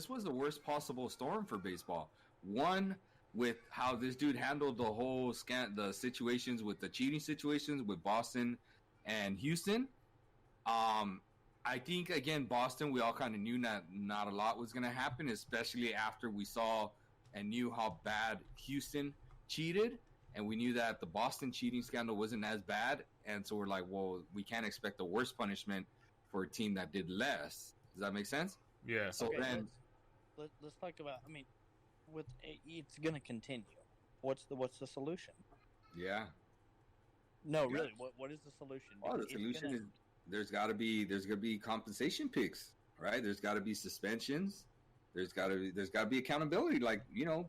was the worst possible storm for baseball. One, with how this dude handled the whole the situations with the cheating situations with Boston and Houston. I think again, Boston, we all kind of knew that not a lot was going to happen, especially after we saw and knew how bad Houston cheated, and we knew that the Boston cheating scandal wasn't as bad, and so we're like, well, we can't expect the worst punishment for a team that did less. Does that make sense? Yeah. So okay, then let's talk about. I mean, it's going to continue. What's the solution? Yeah. No, really. What is the solution? Oh, the solution is there's going to be compensation picks, right? There's got to be suspensions. There's got to be accountability. Like,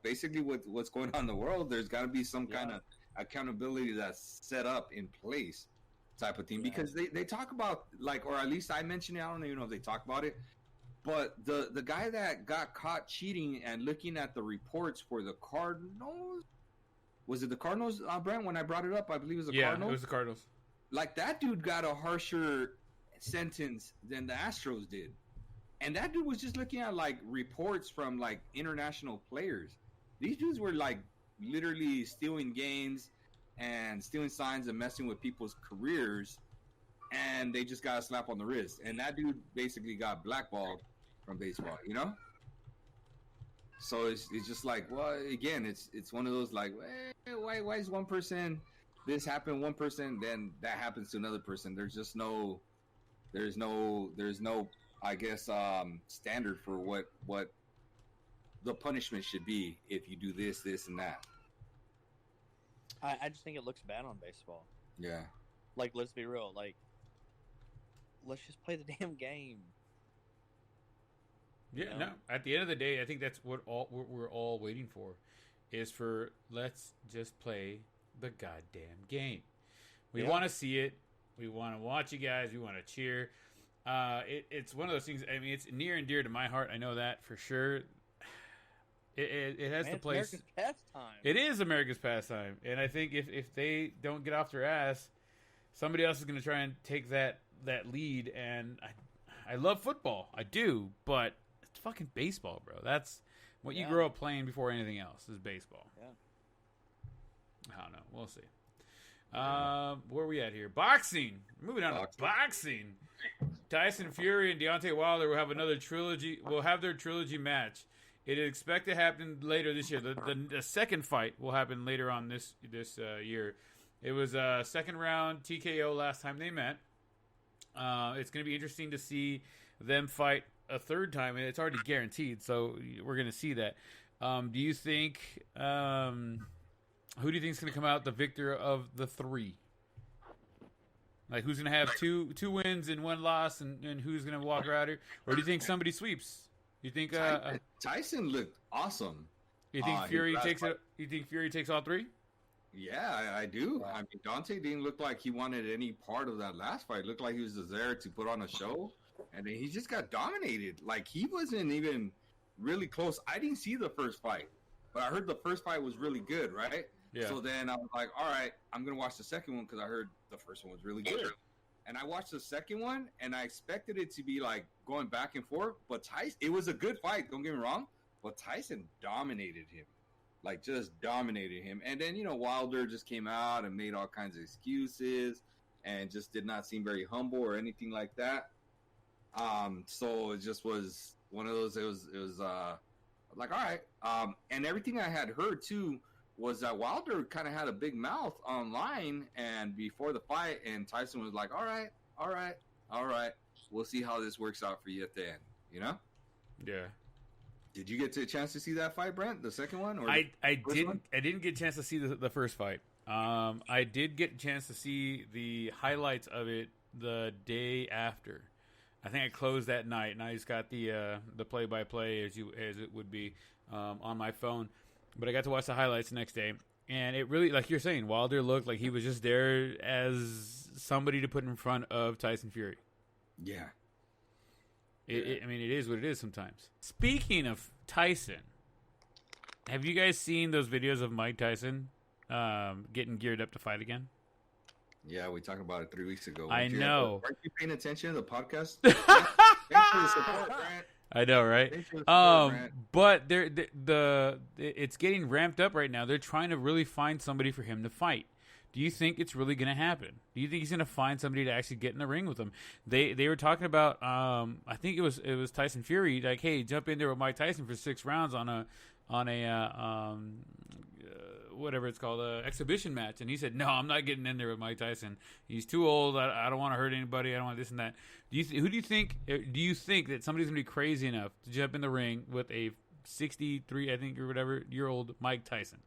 basically what's going on in the world, there's got to be some kind of accountability that's set up in place type of thing. Yeah. Because they talk about, like, or at least I mentioned it, I don't even know if they talk about it, but the guy that got caught cheating and looking at the reports for the Cardinals, was it the Cardinals, Brent, when I brought it up? I believe it was the Cardinals. Yeah, it was the Cardinals. Like, that dude got a harsher sentence than the Astros did. And that dude was just looking at, like, reports from, like, international players. These dudes were, like, literally stealing games and stealing signs and messing with people's careers, and they just got a slap on the wrist. And that dude basically got blackballed from baseball, So it's just like, well, again, it's one of those, like, why is one person this happened, one person, then that happens to another person? There's no I guess standard for what the punishment should be if you do this and that. I just think it looks bad on baseball. Yeah. Like, let's be real. Like, let's just play the damn game. Yeah, no. At the end of the day, I think that's what we're all waiting for, is for let's just play the goddamn game. We want to see it. We want to watch you guys. We want to cheer. It's one of those things. I mean, it's near and dear to my heart. I know that for sure. It has the place. America's pastime. It is America's pastime, and I think if they don't get off their ass, somebody else is going to try and take that lead. And I love football, I do, but it's fucking baseball, bro. That's what you grow up playing before anything else is baseball. Yeah. I don't know. We'll see. Where are we at here? Boxing. Moving on to boxing. Tyson Fury and Deontay Wilder will have another trilogy. Will have their trilogy match. It is expected to happen later this year. The second fight will happen later on this year. It was a second round TKO last time they met. It's going to be interesting to see them fight a third time, and it's already guaranteed. So we're going to see that. Do you think who do you think is going to come out the victor of the 3? Like, who's going to have two wins and 1 loss, and who's going to walk around here? Or do you think somebody sweeps? You think Tyson looked awesome. You think Fury takes it? You think Fury takes all 3? Yeah, I do. I mean, Dante didn't look like he wanted any part of that last fight. It looked like he was just there to put on a show, and then he just got dominated. Like, he wasn't even really close. I didn't see the first fight, but I heard the first fight was really good, right? Yeah. So then I was like, all right, I'm going to watch the second one because I heard the first one was really good. And I watched the second one, and I expected it to be, like, going back and forth. But Tyson, it was a good fight, don't get me wrong. But Tyson dominated him. Like, just dominated him. And then, Wilder just came out and made all kinds of excuses and just did not seem very humble or anything like that. So it just was one of those, it was like, all right. And everything I had heard, too, was that Wilder kind of had a big mouth online and before the fight, and Tyson was like, all right. We'll see how this works out for you at the end, Yeah. Did you get a chance to see that fight, Brent? The second one? Or I didn't get a chance to see the first fight. I did get a chance to see the highlights of it the day after. I think I closed that night, and I just got the play-by-play as it would be on my phone. But I got to watch the highlights the next day, and it really, like you're saying, Wilder looked like he was just there as somebody to put in front of Tyson Fury. Yeah. I mean, it is what it is sometimes. Speaking of Tyson, have you guys seen those videos of Mike Tyson getting geared up to fight again? Yeah, we talked about it 3 weeks ago. I know. Aren't you paying attention to the podcast? Thanks for the support, Brent. I know, right? But it's getting ramped up right now. They're trying to really find somebody for him to fight. Do you think it's really going to happen? Do you think he's going to find somebody to actually get in the ring with him? They were talking about I think it was Tyson Fury, like, hey, jump in there with Mike Tyson for 6 rounds on a whatever it's called, exhibition match, and he said, no, I'm not getting in there with Mike Tyson. He's too old. I don't want to hurt anybody. I don't want this and that. Do you think that somebody's gonna be crazy enough to jump in the ring with a 63, I think, or whatever year old Mike Tyson?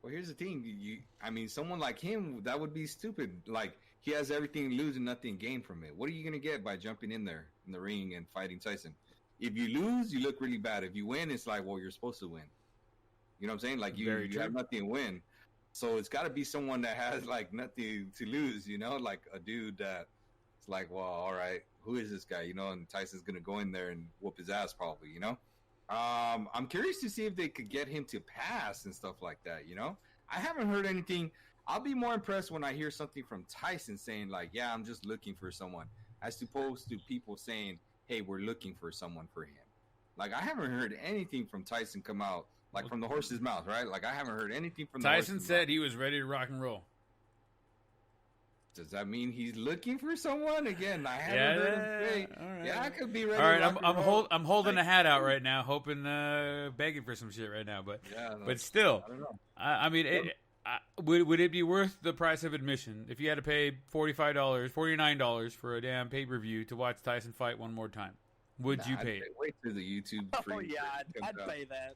Well, here's the thing. I mean, someone like him, that would be stupid. Like, he has everything to lose and nothing to gain from it. What are you gonna get by jumping in there in the ring and fighting Tyson? If you lose, you look really bad. If you win, it's like, well, you're supposed to win. You know what I'm saying? Like, you have nothing to win. So it's got to be someone that has, like, nothing to lose, like a dude that's like, well, all right, who is this guy? And Tyson's going to go in there and whoop his ass probably, I'm curious to see if they could get him to pass and stuff like that, I haven't heard anything. I'll be more impressed when I hear something from Tyson saying, like, yeah, I'm just looking for someone, as opposed to people saying, hey, we're looking for someone for him. Like, I haven't heard anything from Tyson come out, like, from the horse's mouth, right? Like, I haven't heard anything from the horse's mouth. Tyson said he was ready to rock and roll. Does that mean he's looking for someone? Again, I haven't heard him say, right. Yeah, I could be ready to rock and roll. I'm holding a hat out right now, hoping, begging for some shit right now. But still, I don't know. I mean, would it be worth the price of admission if you had to pay $45, $49 for a damn pay-per-view to watch Tyson fight one more time? Would you pay it? Wait till the YouTube free. Oh, yeah, I'd pay that.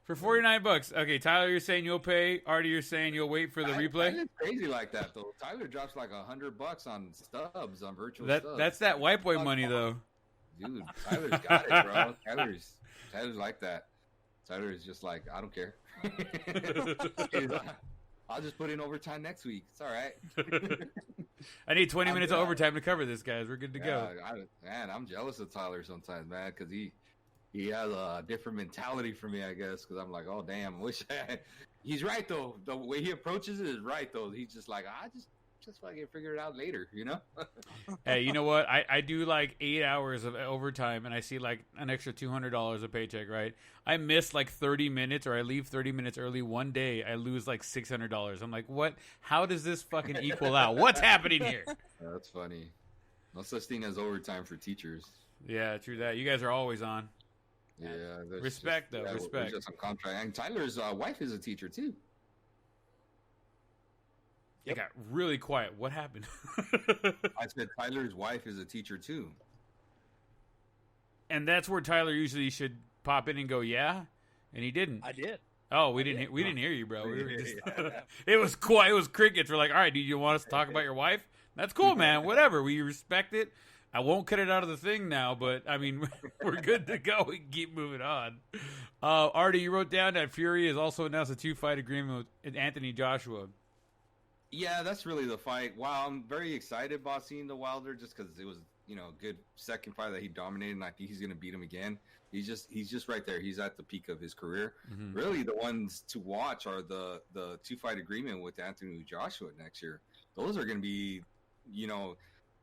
For $49. Okay, Tyler, you're saying you'll pay. Artie, you're saying you'll wait for the replay. Tyler's crazy like that, though. Tyler drops like $100 on stubs, on virtual stubs. That's that white boy money, though. Dude, Tyler's got it, bro. Tyler's like that. Tyler's just like, I don't care. I'll just put in overtime next week. It's all right. I need 20 minutes of overtime to cover this, guys. We're good to go. I'm jealous of Tyler sometimes, man, because he has a different mentality for me, I guess, because I'm like, oh, damn, he's right, though. The way he approaches it is right, though. He's just like, I just fucking figure it out later, Hey, you know what? I do like 8 hours of overtime, and I see like an extra $200 a paycheck, right? I miss like 30 minutes, or I leave 30 minutes early one day, I lose like $600. I'm like, what? How does this fucking equal out? What's happening here? That's funny. No such thing as overtime for teachers. Yeah, true that. You guys are always on. Yeah, respect. Respect. Just on contract. And Tyler's wife is a teacher too. It got really quiet. What happened? I said Tyler's wife is a teacher too. And that's where Tyler usually should pop in and go, yeah? and he didn't. I did. Oh, we didn't hear you, bro. We were just it was quiet. It was crickets. We're like, all right, do you want us to talk about your wife? That's cool, man. Whatever. We respect it. I won't cut it out of the thing now, but I mean, we're good to go. We can keep moving on. Artie, you wrote down that Fury has also announced a 2-fight agreement with Anthony Joshua. Yeah, that's really the fight. Wow, I'm very excited about seeing the Wilder just because it was, a good second fight that he dominated, and I think he's going to beat him again. He's just right there. He's at the peak of his career. Mm-hmm. Really, the ones to watch are the 2-fight agreement with Anthony Joshua next year. Those are going to be,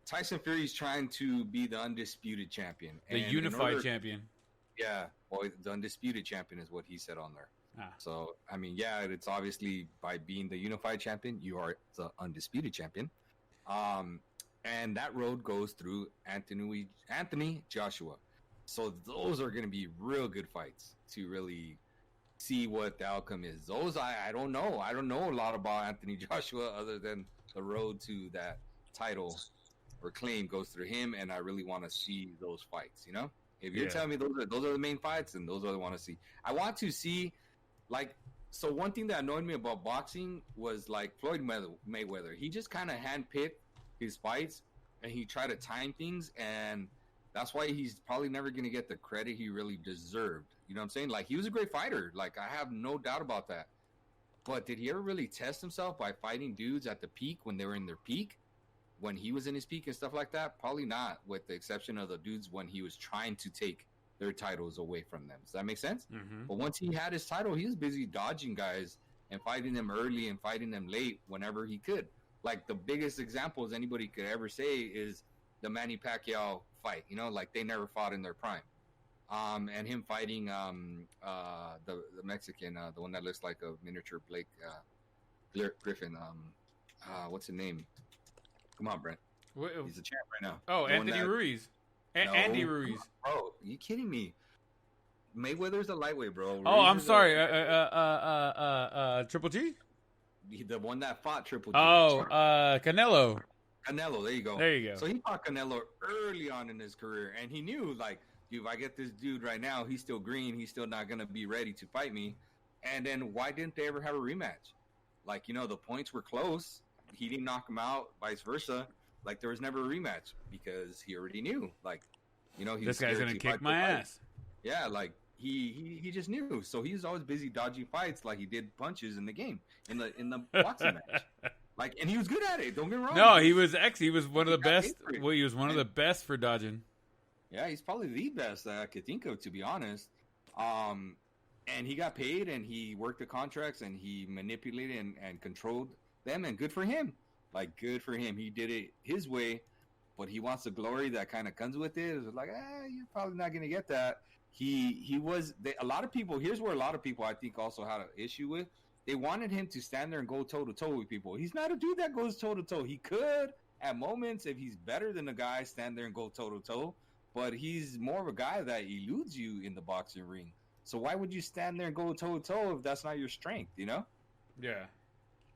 Tyson Fury's trying to be the undisputed champion. The unified champion. Yeah, well, the undisputed champion is what he said on there. So, I mean, yeah, it's obviously by being the unified champion, you are the undisputed champion. And that road goes through Anthony Joshua. So those are going to be real good fights to really see what the outcome is. Those, I don't know. I don't know a lot about Anthony Joshua other than the road to that title or claim goes through him, and I really want to see those fights, If you're telling me those are the main fights, then those are the I want to see. I want to see, so one thing that annoyed me about boxing was, Floyd Mayweather. He just kind of handpicked his fights, and he tried to time things, and that's why he's probably never going to get the credit he really deserved. You know what I'm saying? He was a great fighter. I have no doubt about that. But did he ever really test himself by fighting dudes at the peak when they were in their peak? When he was in his peak and stuff like that? Probably not, with the exception of the dudes when he was trying to take their titles away from them. Does that make sense? Mm-hmm. But once he had his title, he was busy dodging guys and fighting them early and fighting them late whenever he could. The biggest examples anybody could ever say is the Manny Pacquiao fight. They never fought in their prime. And him fighting the Mexican, the one that looks like a miniature Blake Griffin. What's his name? Come on, Brent. He's a champ right now. Oh, Anthony Ruiz. Andy Ruiz. Oh, are you kidding me? Mayweather's a lightweight, bro. Ruiz I'm sorry. Triple G? The one that fought Triple G. Oh, Canelo. Canelo, there you go. There you go. So he fought Canelo early on in his career, and he knew, dude, if I get this dude right now, he's still green. He's still not going to be ready to fight me. And then why didn't they ever have a rematch? The points were close. He didn't knock him out, vice versa. There was never a rematch because he already knew. This guy's going to kick my ass. Yeah, he just knew. So he was always busy dodging fights like he did punches in the game, in the boxing match. And he was good at it. Don't get me wrong. No, he was one of the best. Well, he was one of the best for dodging. Yeah, he's probably the best that I could think of, to be honest. And he got paid, and he worked the contracts, and he manipulated and controlled them, and good for him. Good for him. He did it his way, but he wants the glory that kind of comes with it. It's you're probably not going to get that. A lot of people, here's where a lot of people I think also had an issue with. They wanted him to stand there and go toe-to-toe with people. He's not a dude that goes toe-to-toe. He could, at moments, if he's better than the guy, stand there and go toe-to-toe. But he's more of a guy that eludes you in the boxing ring. So why would you stand there and go toe-to-toe if that's not your strength, Yeah.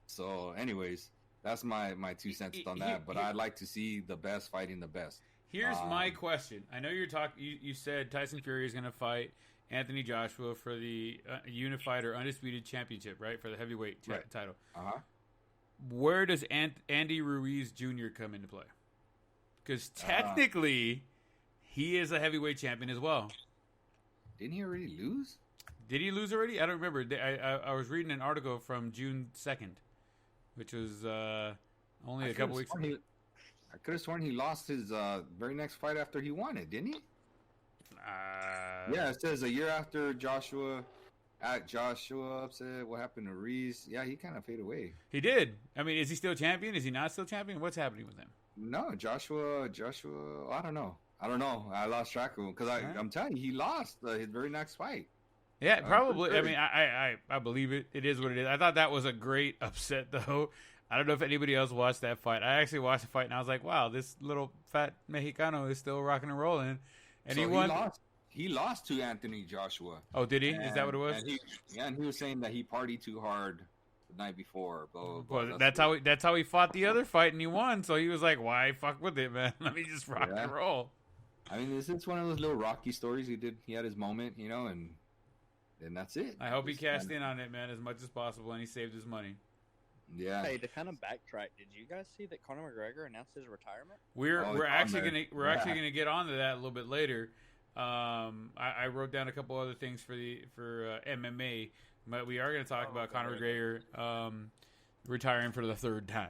So, anyways, that's my 2 cents on that. But I'd like to see the best fighting the best. Here's my question. I know you said Tyson Fury is going to fight Anthony Joshua for the unified or undisputed championship, right? For the heavyweight title. Uh-huh. Where does Andy Ruiz Jr. come into play? Because technically, he is a heavyweight champion as well. Didn't he already lose? Did he lose already? I don't remember. I was reading an article from June 2nd, which was only a couple weeks ago. I could have sworn he lost his very next fight after he won it, didn't he? Yeah, it says a year after Joshua upset. What happened to Ruiz? Yeah, he kind of faded away. He did. I mean, is he still champion? Is he not still champion? What's happening with him? No, Joshua. I don't know. I lost track of him because I'm telling you, he lost his very next fight. Yeah, probably. Sure. I mean, I believe it. It is what it is. I thought that was a great upset, though. I don't know if anybody else watched that fight. I actually watched the fight, and I was like, wow, this little fat Mexicano is still rocking and rolling. And he won. He lost to Anthony Joshua. Oh, did he? Is that what it was? And he was saying that he partied too hard the night before. Blah, blah, blah. Well, that's how he fought the other fight, and he won. So he was like, why fuck with it, man? Let me just rock and roll. I mean, it's one of those little Rocky stories he did. He had his moment, and and that's it. I hope he cashed in on it, man, as much as possible, and he saved his money. Yeah. Hey, to kind of backtrack, did you guys see that Conor McGregor announced his retirement? We're actually gonna get onto that a little bit later. I wrote down a couple other things for MMA, but we are going to talk about Conor McGregor retiring for the third time.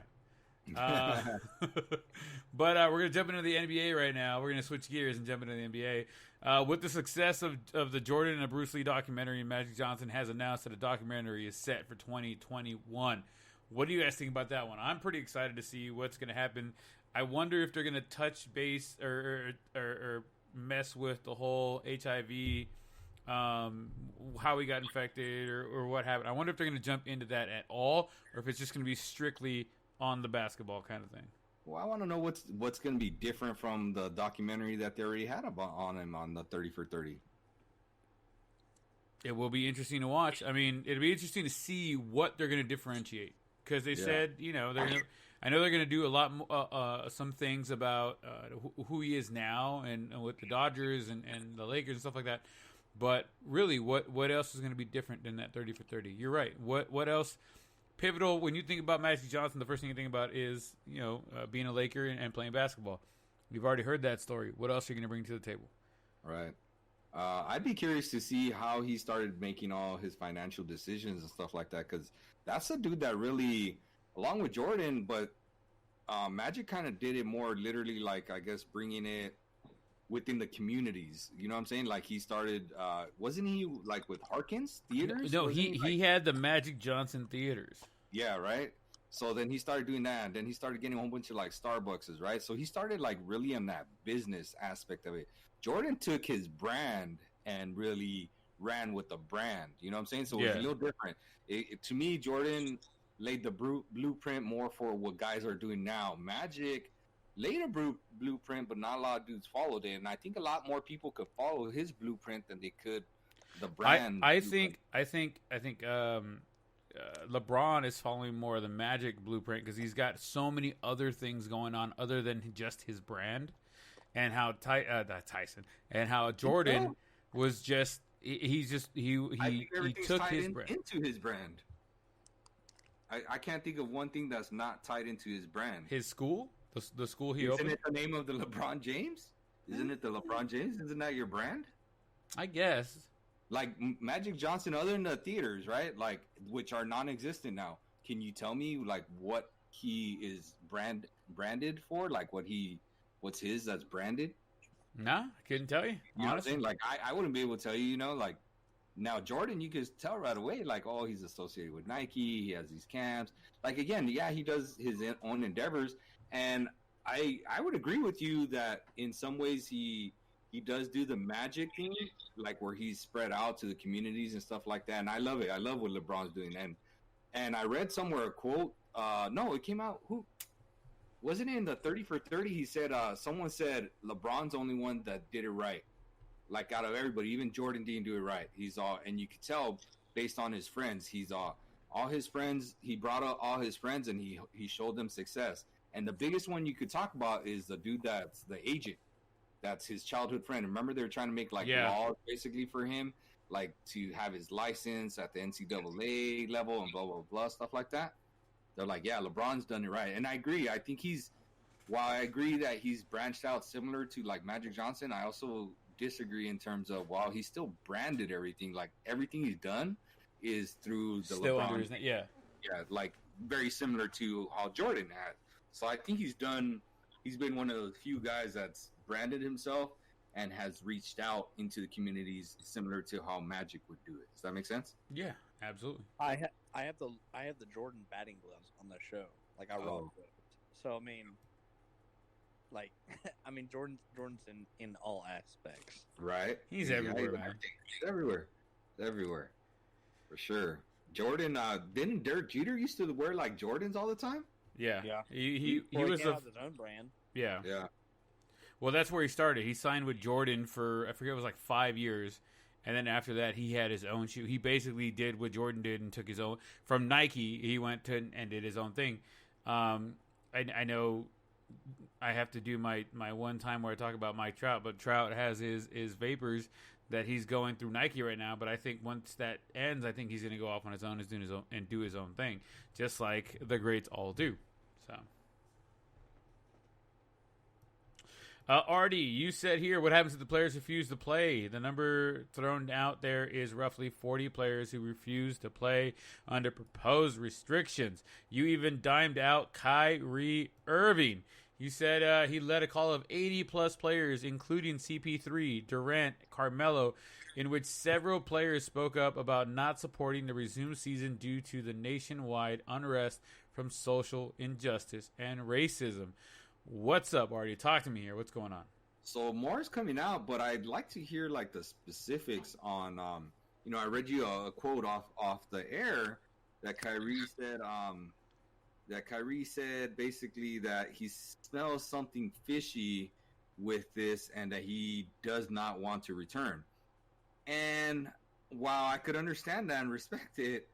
But we're going to jump into the NBA right now. We're going to switch gears and jump into the NBA. With the success of the Jordan and Bruce Lee documentary, Magic Johnson has announced that a documentary is set for 2021. What do you guys think about that one? I'm pretty excited to see what's going to happen. I wonder if they're going to touch base or mess with the whole HIV, how he got infected or what happened. I wonder if they're going to jump into that at all, or if it's just going to be strictly on the basketball kind of thing. Well, I want to know what's going to be different from the documentary that they already had on him on the 30 for 30. It will be interesting to watch. I mean, it'll be interesting to see what they're going to differentiate, because they said, I know they're going to do a lot, some things about who he is now and with the Dodgers and the Lakers and stuff like that. But really, what else is going to be different than that 30 for 30? You're right. What else pivotal when you think about Magic Johnson? The first thing you think about is being a Laker and playing basketball. You've already heard that story. What else are you going to bring to the table? Right. I'd be curious to see how he started making all his financial decisions and stuff like that, because that's a dude that really, along with Jordan, but Magic kind of did it more literally, like, I guess, bringing it within the communities. You know what I'm saying? Like, he started, wasn't he, like, with Harkins Theaters? No, he had the Magic Johnson Theaters. Yeah, right? So then he started doing that, and then he started getting a whole bunch of, like, Starbucks, right? So he started, like, really in that business aspect of it. Jordan took his brand and really ran with the brand. You know what I'm saying? So it was a little different. To me, Jordan laid the blueprint more for what guys are doing now. Magic laid a blueprint, but not a lot of dudes followed it. And I think a lot more people could follow his blueprint than they could the brand. I think LeBron is following more of the Magic blueprint, because he's got so many other things going on other than just his brand. And how Tyson and how Jordan was just he took his brand into his brand. I can't think of one thing that's not tied into his brand. His school, the school he opened. Isn't it the name of the LeBron James? Isn't it the LeBron James? Isn't that your brand? I guess. Like Magic Johnson, other than the theaters, right? Like, which are non-existent now. Can you tell me like what he is branded for? Like what's his that's branded? Nah, I couldn't tell you. You know what I'm saying? Like, I wouldn't be able to tell you, like, now Jordan, you could tell right away, like, oh, he's associated with Nike, he has these camps. Like, again, yeah, he does his own endeavors, and I would agree with you that in some ways he does do the Magic thing, like where he's spread out to the communities and stuff like that, and I love it. I love what LeBron's doing, and I read somewhere a quote, no, it came out, wasn't it in the 30 for 30? He said, someone said LeBron's the only one that did it right. Like, out of everybody, even Jordan didn't do it right. And you could tell based on his friends, all his friends, he brought up all his friends and he showed them success. And the biggest one you could talk about is the dude that's the agent. That's his childhood friend. Remember, they were trying to make laws basically for him, like to have his license at the NCAA level and blah, blah, blah, stuff like that. They're like, yeah, LeBron's done it right. And I agree. I think while I agree that he's branched out similar to like Magic Johnson, I also disagree in terms of while he's still branded everything, like everything he's done is through the still LeBron. Under his name, yeah, like very similar to how Jordan had. So I think he's been one of the few guys that's branded himself and has reached out into the communities similar to how Magic would do it. Does that make sense? Yeah, absolutely. I have the Jordan batting gloves on the show. Like, I rock with it. So I mean, like, Jordan's in all aspects. Right. He's everywhere, man. He's everywhere. For sure. Jordan, didn't Derek Jeter used to wear like Jordans all the time? Yeah. Yeah. He was his own brand. Yeah. Yeah. Well, that's where he started. He signed with Jordan for, I forget, it was like 5 years. And then after that, he had his own shoe. He basically did what Jordan did and took his own. From Nike, he went to and did his own thing. I know I have to do my one time where I talk about Mike Trout, but Trout has his Vapors that he's going through Nike right now. But I think once that ends, I think he's going to go off on his own, and do his own thing, just like the greats all do. So. Artie, you said here, what happens if the players refuse to play? The number thrown out there is roughly 40 players who refuse to play under proposed restrictions. You even dimed out Kyrie Irving. You said he led a call of 80-plus players, including CP3, Durant, Carmelo, in which several players spoke up about not supporting the resumed season due to the nationwide unrest from social injustice and racism. What's up, Artie? Talk to me here. What's going on? So more is coming out, but I'd like to hear like the specifics on. I read you a quote off the air that Kyrie said. That Kyrie said basically that he smells something fishy with this, and that he does not want to return. And while I could understand that and respect it,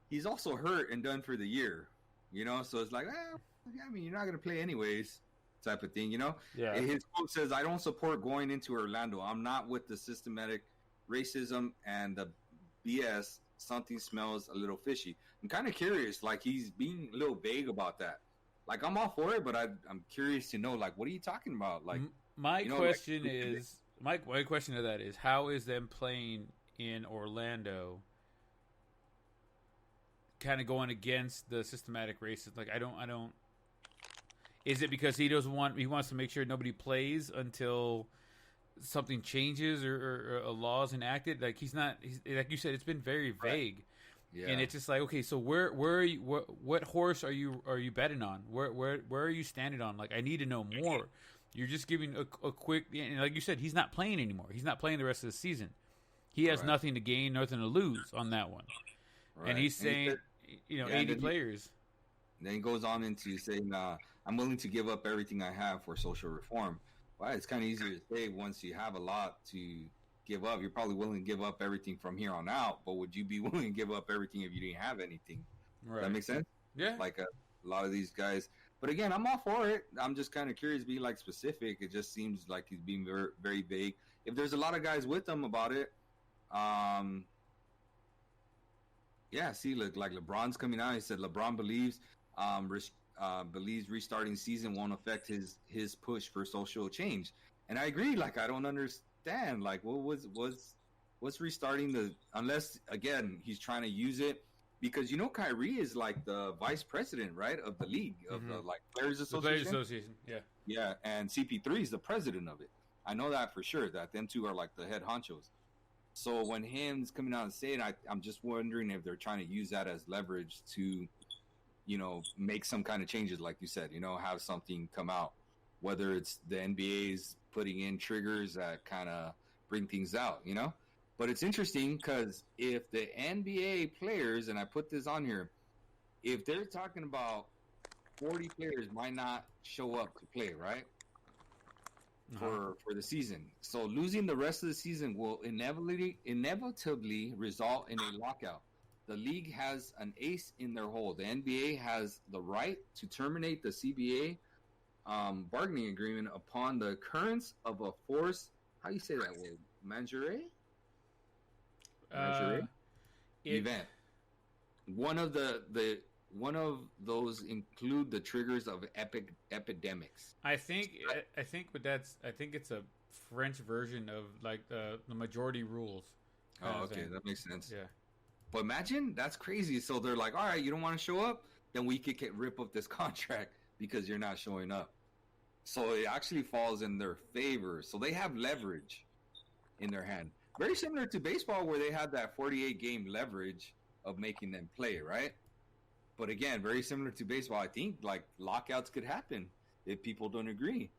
he's also hurt and done for the year. So it's like, you're not going to play anyways. Type of thing, Yeah. And his quote says, "I don't support going into Orlando. I'm not with the systematic racism and the BS. Something smells a little fishy." I'm kind of curious, like he's being a little vague about that. Like I'm all for it, but I'm curious to know, like, what are you talking about? Like, my question is, my question to that is, how is them playing in Orlando kind of going against the systematic racism? Like, I don't. Is it because he wants to make sure nobody plays until something changes or a law is enacted? Like he's like you said, it's been very vague, yeah. And it's just like, okay, so where are you? What horse are you betting on? Where are you standing on? Like I need to know more. You're just giving a quick, like you said, he's not playing anymore. He's not playing the rest of the season. He has nothing to gain, nothing to lose on that one. Right. And he's saying, 80 players. Then he goes on into saying, I'm willing to give up everything I have for social reform. Well, it's kind of easier to say once you have a lot to give up. You're probably willing to give up everything from here on out, but would you be willing to give up everything if you didn't have anything? Right. Does that make sense? Yeah. Like a lot of these guys. But again, I'm all for it. I'm just kind of curious to be like specific. It just seems like he's being very, very vague. If there's a lot of guys with him about it, see, look, like LeBron's coming out. He said LeBron believes restarting season won't affect his push for social change, and I agree. Like I don't understand. Like what's restarting unless again he's trying to use it because Kyrie is like the vice president, right, of the league of the like Players Association. The Players Association, yeah, yeah, and CP3 is the president of it. I know that for sure. That them two are like the head honchos. So when him's coming out and saying, I'm just wondering if they're trying to use that as leverage to, make some kind of changes, like you said, have something come out, whether it's the NBA's putting in triggers that kind of bring things out, But it's interesting because if the NBA players, and I put this on here, if they're talking about 40 players might not show up to play, right? For the season. So losing the rest of the season will inevitably result in a lockout. The league has an ace in their hole. The NBA has the right to terminate the CBA bargaining agreement upon the occurrence of a force. How do you say that word? Majeure event. One of those include the triggers of epidemics. I think it's a French version of like the majority rules. Oh, okay, that makes sense. Yeah. But imagine, that's crazy. So they're like, all right, you don't want to show up? Then we could rip up this contract because you're not showing up. So it actually falls in their favor. So they have leverage in their hand. Very similar to baseball where they had that 48-game leverage of making them play, right? But again, very similar to baseball. I think like lockouts could happen if people don't agree.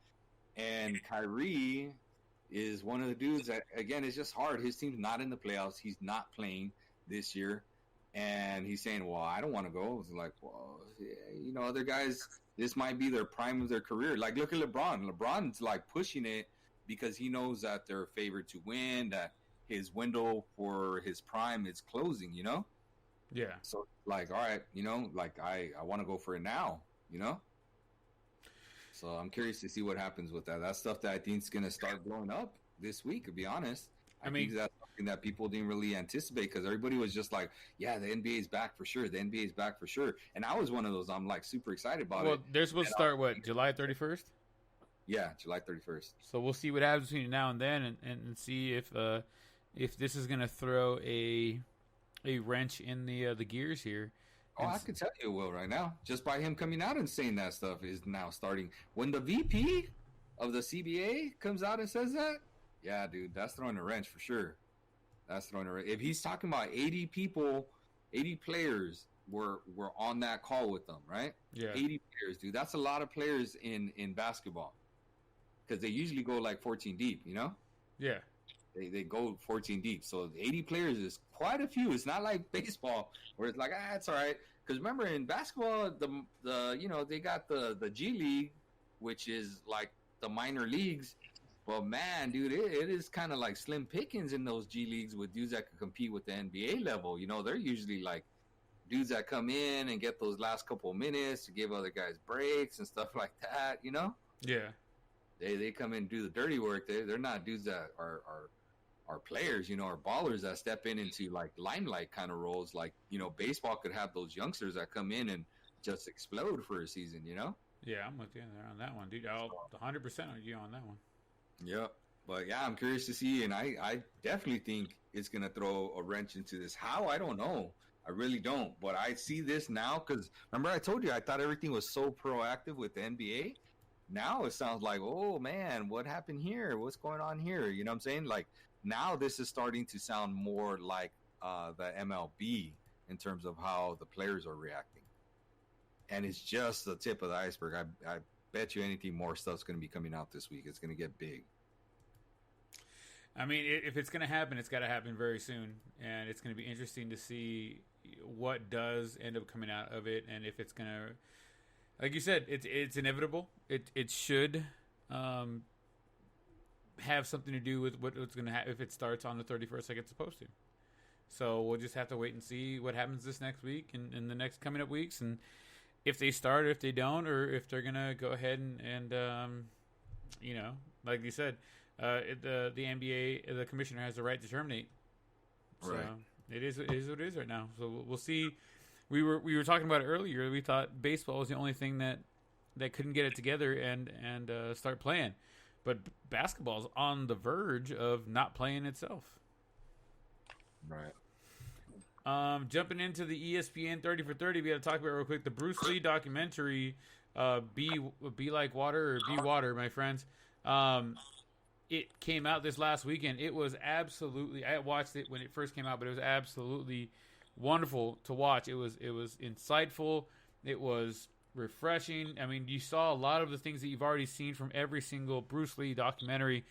And Kyrie is one of the dudes that, again, it's just hard. His team's not in the playoffs. He's not playing this year. And he's saying, well, I don't want to go. It's like, well, yeah, other guys, this might be their prime of their career. Like, look at LeBron. LeBron's like pushing it because he knows that they're favored to win, that his window for his prime is closing, Yeah. So, like, all right, like, I want to go for it now, So I'm curious to see what happens with that. That's stuff that I think is going to start blowing up this week, to be honest. I think that's something that people didn't really anticipate because everybody was just like, yeah, the NBA is back for sure. The NBA is back for sure. And I was one of those. I'm like super excited about it. Well, they're supposed to start, July 31st? Yeah, July 31st. So we'll see what happens between now and then and see if this is going to throw a wrench in the gears here. Oh, I could tell you it will right now. Just by him coming out and saying that stuff is now starting. When the VP of the CBA comes out and says that, yeah, dude, that's throwing a wrench for sure. That's throwing a wrench. If he's talking about 80 people, 80 players were on that call with them, right? Yeah. 80 players, dude. That's a lot of players in basketball. Because they usually go like 14 deep, you know? Yeah. They go 14 deep. So 80 players is quite a few. It's not like baseball where it's like, it's all right. Because remember, in basketball, the they got the G League, which is like the minor leagues. But man, dude, it is kind of like slim pickings in those G Leagues with dudes that can compete with the NBA level. You know, they're usually like dudes that come in and get those last couple of minutes to give other guys breaks and stuff like that, you know? Yeah. They come in and do the dirty work. They're not dudes that are players, you know, or ballers that step into like limelight kind of roles. Like, you know, baseball could have those youngsters that come in and just explode for a season, you know? Yeah, I'm with you on that one, dude. I'll 100% on you on that one. Yep. But yeah, I'm curious to see, and I definitely think it's going to throw a wrench into this. How? I don't know. I really don't. But I see this now because remember I told you I thought everything was so proactive with the NBA. Now it sounds like, oh man, what happened here? What's going on here? You know what I'm saying? Like now this is starting to sound more like the MLB in terms of how the players are reacting. And it's just the tip of the iceberg. I bet you anything more stuff's going to be coming out this week. It's going to get big. I mean, if it's going to happen, it's got to happen very soon. And it's going to be interesting to see what does end up coming out of it. And if it's going to, like you said, it's inevitable. It should have something to do with what's going to happen if it starts on the 31st like it's supposed to. So we'll just have to wait and see what happens this next week and in the next coming up weeks. And if they start or if they don't, or if they're going to go ahead and you know, like you said, the NBA, the commissioner has the right to terminate. So right. It is what it is right now. So we'll see. We were talking about it earlier. We thought baseball was the only thing that couldn't get it together and start playing, but basketball's on the verge of not playing itself. Right. Jumping into the ESPN 30 for 30, we got to talk about real quick the Bruce Lee documentary, Be Like Water or Be Water, my friends. It came out this last weekend. It was absolutely, I watched it when it first came out, but it was absolutely wonderful to watch. It was insightful. It was refreshing. I mean, you saw a lot of the things that you've already seen from every single Bruce Lee documentary,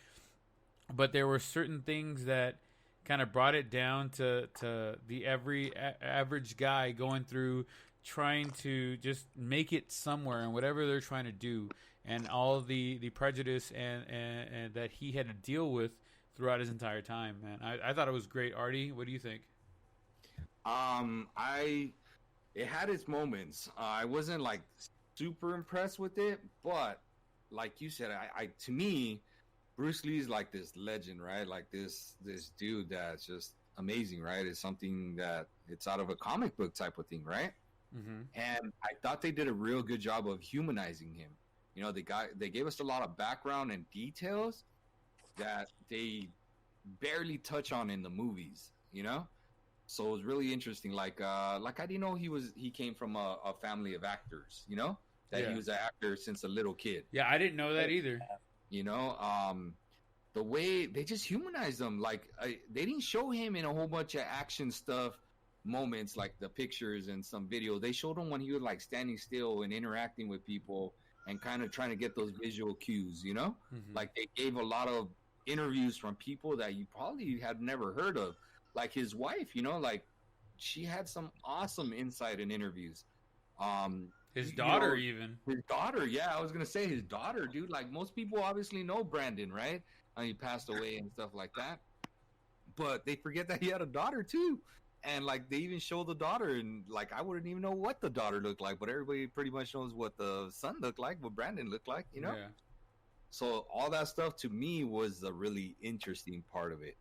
but there were certain things that kind of brought it down to the average guy going through trying to just make it somewhere and whatever they're trying to do, and all the prejudice and that he had to deal with throughout his entire time, man. I thought it was great. Artie, what do you think? It had its moments. I wasn't like super impressed with it, but like you said, I to me, Bruce Lee's like this legend, right? Like this dude that's just amazing, right? It's something that it's out of a comic book type of thing, right? Mm-hmm. And I thought they did a real good job of humanizing him. You know, they gave us a lot of background and details that they barely touch on in the movies, you know? So it was really interesting. Like I didn't know he came from a family of actors, you know? That he was an actor since a little kid. Yeah, I didn't know that either. You know, the way they just humanized him, like they didn't show him in a whole bunch of action stuff moments, like the pictures and some video. They showed him when he was like standing still and interacting with people and kind of trying to get those visual cues, you know? Mm-hmm. Like they gave a lot of interviews from people that you probably had never heard of. Like his wife, you know, like she had some awesome insight in interviews. His daughter, even. His daughter, yeah, I was going to say his daughter, dude. Like most people obviously know Brandon, right? He passed away and stuff like that. But they forget that he had a daughter too. And like they even show the daughter, and like I wouldn't even know what the daughter looked like, but everybody pretty much knows what the son looked like, what Brandon looked like, you know? Yeah. So all that stuff to me was a really interesting part of it.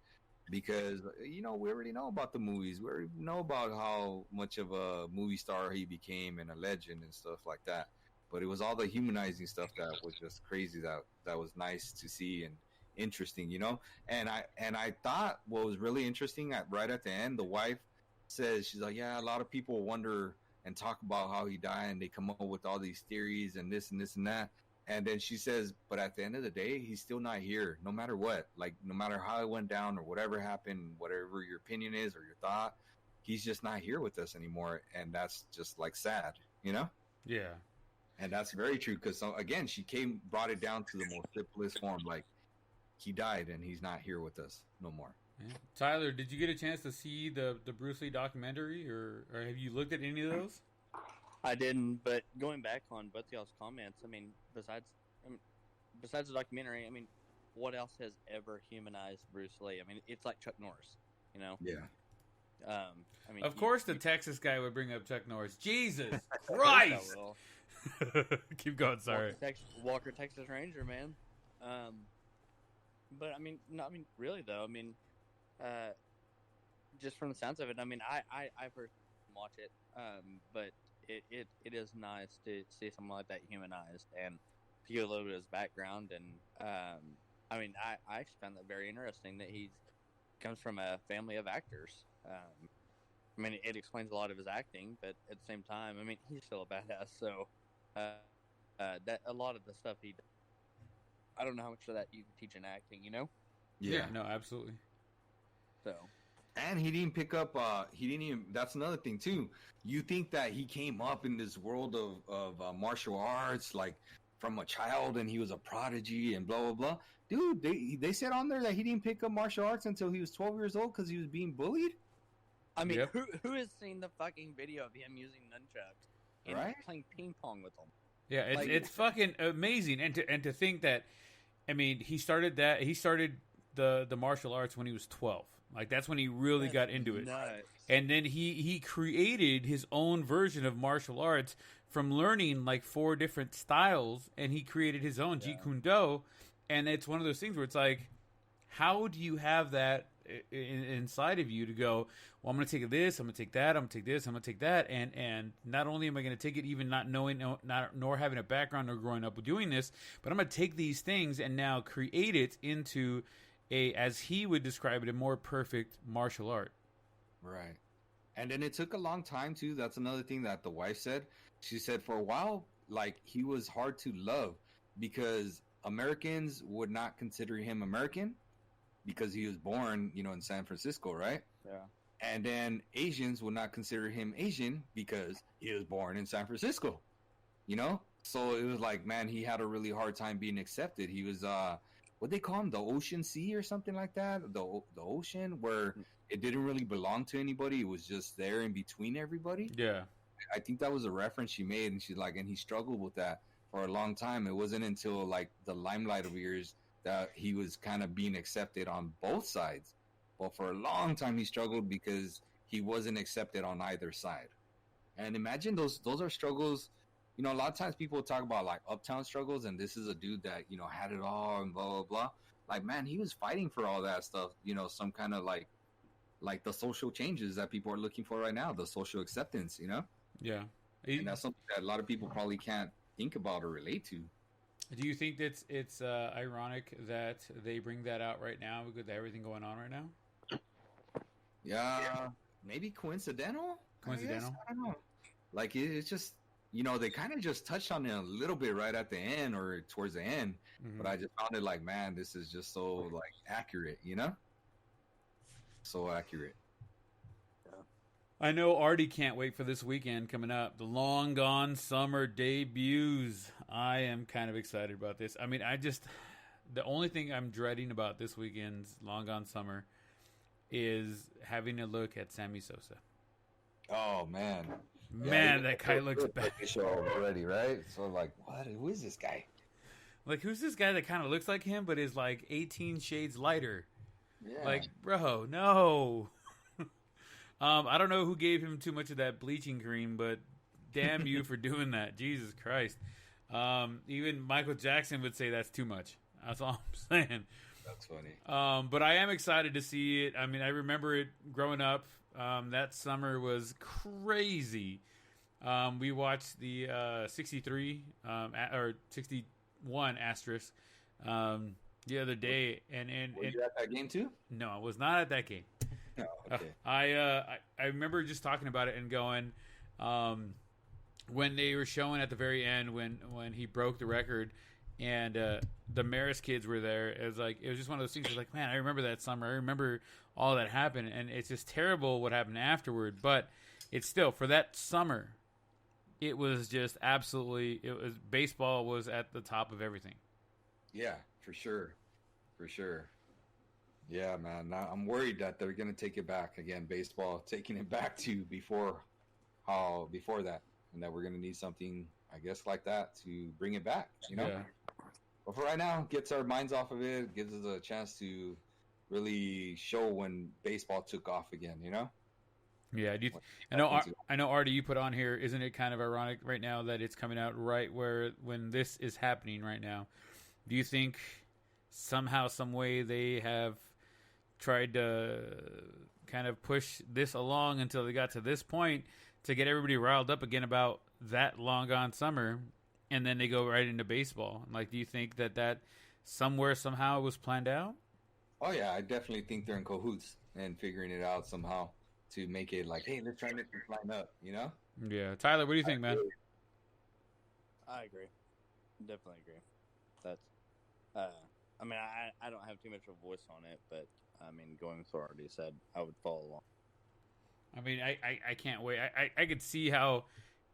because we already know about the movies. We already know about how much of a movie star he became and a legend and stuff like that. But it was all the humanizing stuff that was just crazy. That was nice to see and interesting, And I thought what was really interesting right at the end, the wife says, she's like, yeah, a lot of people wonder and talk about how he died, and they come up with all these theories and this and this and that. And then she says, but at the end of the day, he's still not here, no matter what. Like, no matter how it went down or whatever happened, whatever your opinion is or your thought, he's just not here with us anymore. And that's just like sad, Yeah. And that's very true because, again, she brought it down to the most simplest form. Like, he died and he's not here with us no more. Yeah. Tyler, did you get a chance to see the Bruce Lee documentary, or have you looked at any of those? I didn't, but going back on both y'all's comments, I mean, besides the documentary, I mean, what else has ever humanized Bruce Lee? I mean, it's like Chuck Norris, Yeah. I mean, of course, the Texas guy would bring up Chuck Norris. Jesus Christ! Keep going. Sorry, Walker, Texas Ranger, man. But I mean, no, I mean, really though, I mean, just from the sounds of it, I mean, I've heard watch it, but it is nice to see someone like that humanized and to get a little bit of his background. And I mean, I actually found that very interesting that he comes from a family of actors. I mean, it explains a lot of his acting, but at the same time, I mean, he's still a badass. So that a lot of the stuff he does, I don't know how much of that you can teach in acting, Yeah, no, absolutely. So. And he didn't pick up, that's another thing too. You think that he came up in this world of martial arts, like from a child, and he was a prodigy and blah, blah, blah. Dude, they said on there that he didn't pick up martial arts until he was 12 years old because he was being bullied. I mean, who has seen the fucking video of him using nunchucks and playing ping pong with them? Yeah, it's fucking amazing. And to think that, I mean, he started the martial arts when he was 12. Like, that's when he really got into it. And then he created his own version of martial arts from learning like 4 different styles, and he created his own Jeet Kune Do. And it's one of those things where it's like, how do you have that inside of you to go, well, I'm going to take this, I'm going to take that, I'm going to take this, I'm going to take that, and not only am I going to take it even not knowing, nor having a background or growing up doing this, but I'm going to take these things and now create it into a, as he would describe it, a more perfect martial art. Right. And then it took a long time too. That's another thing that the wife said. She said for a while, like, he was hard to love because Americans would not consider him American because he was born, in San Francisco, right? Yeah. And then Asians would not consider him Asian because he was born in San Francisco, So it was like, man, he had a really hard time being accepted. He was, what they call him, the ocean sea or something like that? The ocean where it didn't really belong to anybody. It was just there in between everybody. Yeah. I think that was a reference she made, and she's like, and he struggled with that for a long time. It wasn't until like the limelight of years that he was kind of being accepted on both sides. Well, for a long time he struggled because he wasn't accepted on either side. And imagine those are struggles. A lot of times people talk about like uptown struggles, and this is a dude that, had it all and blah, blah, blah. Like, man, he was fighting for all that stuff, some kind of like the social changes that people are looking for right now, the social acceptance, Yeah. And that's something that a lot of people probably can't think about or relate to. Do you think that it's ironic that they bring that out right now with everything going on right now? Yeah, maybe coincidental? Coincidental? I don't know. Like, it's just, they kind of just touched on it a little bit right at the end or towards the end, but I just found it like, man, this is just so, like, accurate, So accurate. I know Artie can't wait for this weekend coming up. The Long Gone Summer debuts. I am kind of excited about this. I mean, the only thing I'm dreading about this weekend's Long Gone Summer is having a look at Sammy Sosa. Oh, man. Man, that guy looks bad. Show already, right? So, like, what? Who is this guy? Like, who's this guy that kind of looks like him but is like 18 shades lighter? Yeah. Like, bro, no. I don't know who gave him too much of that bleaching cream, but damn you for doing that. Jesus Christ. Even Michael Jackson would say that's too much. That's all I'm saying. That's funny. But I am excited to see it. I mean, I remember it growing up. That summer was crazy. We watched the 63 or 61 asterisk the other day, and Were you at that game too? no, I was not at that game. No, okay. I remember just talking about it and going, when they were showing at the very end when he broke the record, and the Maris kids were there. It was just one of those things. It was like, man, I remember that summer. I remember all that happened, and it's just terrible what happened afterward. But it's still, for that summer, it was just absolutely. It was, baseball was at the top of everything. Yeah, for sure. Yeah, man. Now, I'm worried that they're going to take it back again. Baseball taking it back to before that, and that we're going to need something, I guess, like that to bring it back. Yeah. But for right now, gets our minds off of it. Gives us a chance to really show when baseball took off again. Yeah, I know, Artie, you put on here. Isn't it kind of ironic right now that it's coming out right when this is happening right now? Do you think somehow, some way, they have tried to kind of push this along until they got to this point to get everybody riled up again about that long gone summer, and then they go right into baseball? Like, do you think that somewhere, somehow, was planned out? Oh yeah, I definitely think they're in cahoots and figuring it out somehow to make it like, hey, let's try and make this line up. Yeah, Tyler, what do you think, man? I agree. Definitely agree. That's. I mean, I don't have too much of a voice on it, but I mean, going with what I already said, I would follow along. I mean, I can't wait. I could see how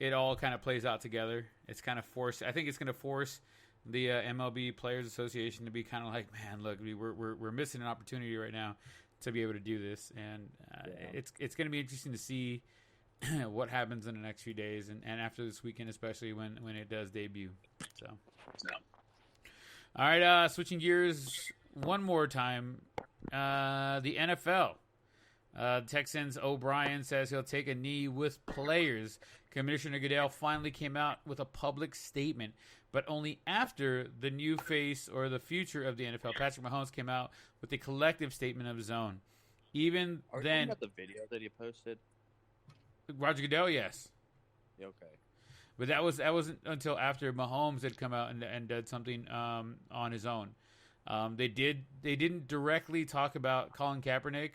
it all kind of plays out together. It's kind of forced. I think it's going to force the MLB Players Association to be kind of like, man, look, we're missing an opportunity right now to be able to do this, and it's going to be interesting to see what happens in the next few days and after this weekend, especially when it does debut. So. All right, switching gears one more time. The NFL. Texans O'Brien says he'll take a knee with players. Commissioner Goodell finally came out with a public statement, but only after the new face or the future of the NFL, Patrick Mahomes, came out with a collective statement of his own. Even Are you then, talking about the video that he posted? Roger Goodell, yes. Okay. But that wasn't until after Mahomes had come out and did something on his own. They didn't directly talk about Colin Kaepernick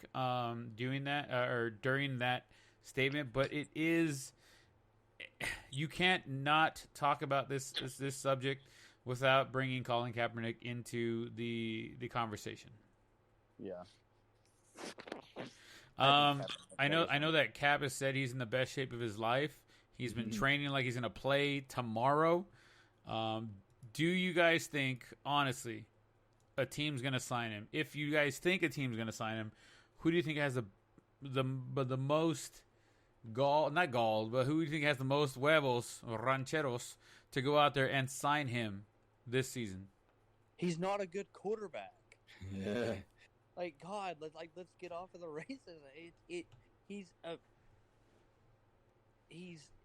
doing that or during that statement, but it is, you can't not talk about this subject without bringing Colin Kaepernick into the conversation. Yeah. I know that Cap has said he's in the best shape of his life. He's been training like he's going to play tomorrow. Do you guys think, honestly, a team's going to sign him? If you guys think a team's going to sign him, who do you think has the most not gall, but who do you think has the most huevos or rancheros to go out there and sign him this season? He's not a good quarterback. Yeah. Like, God, let's get off of the races.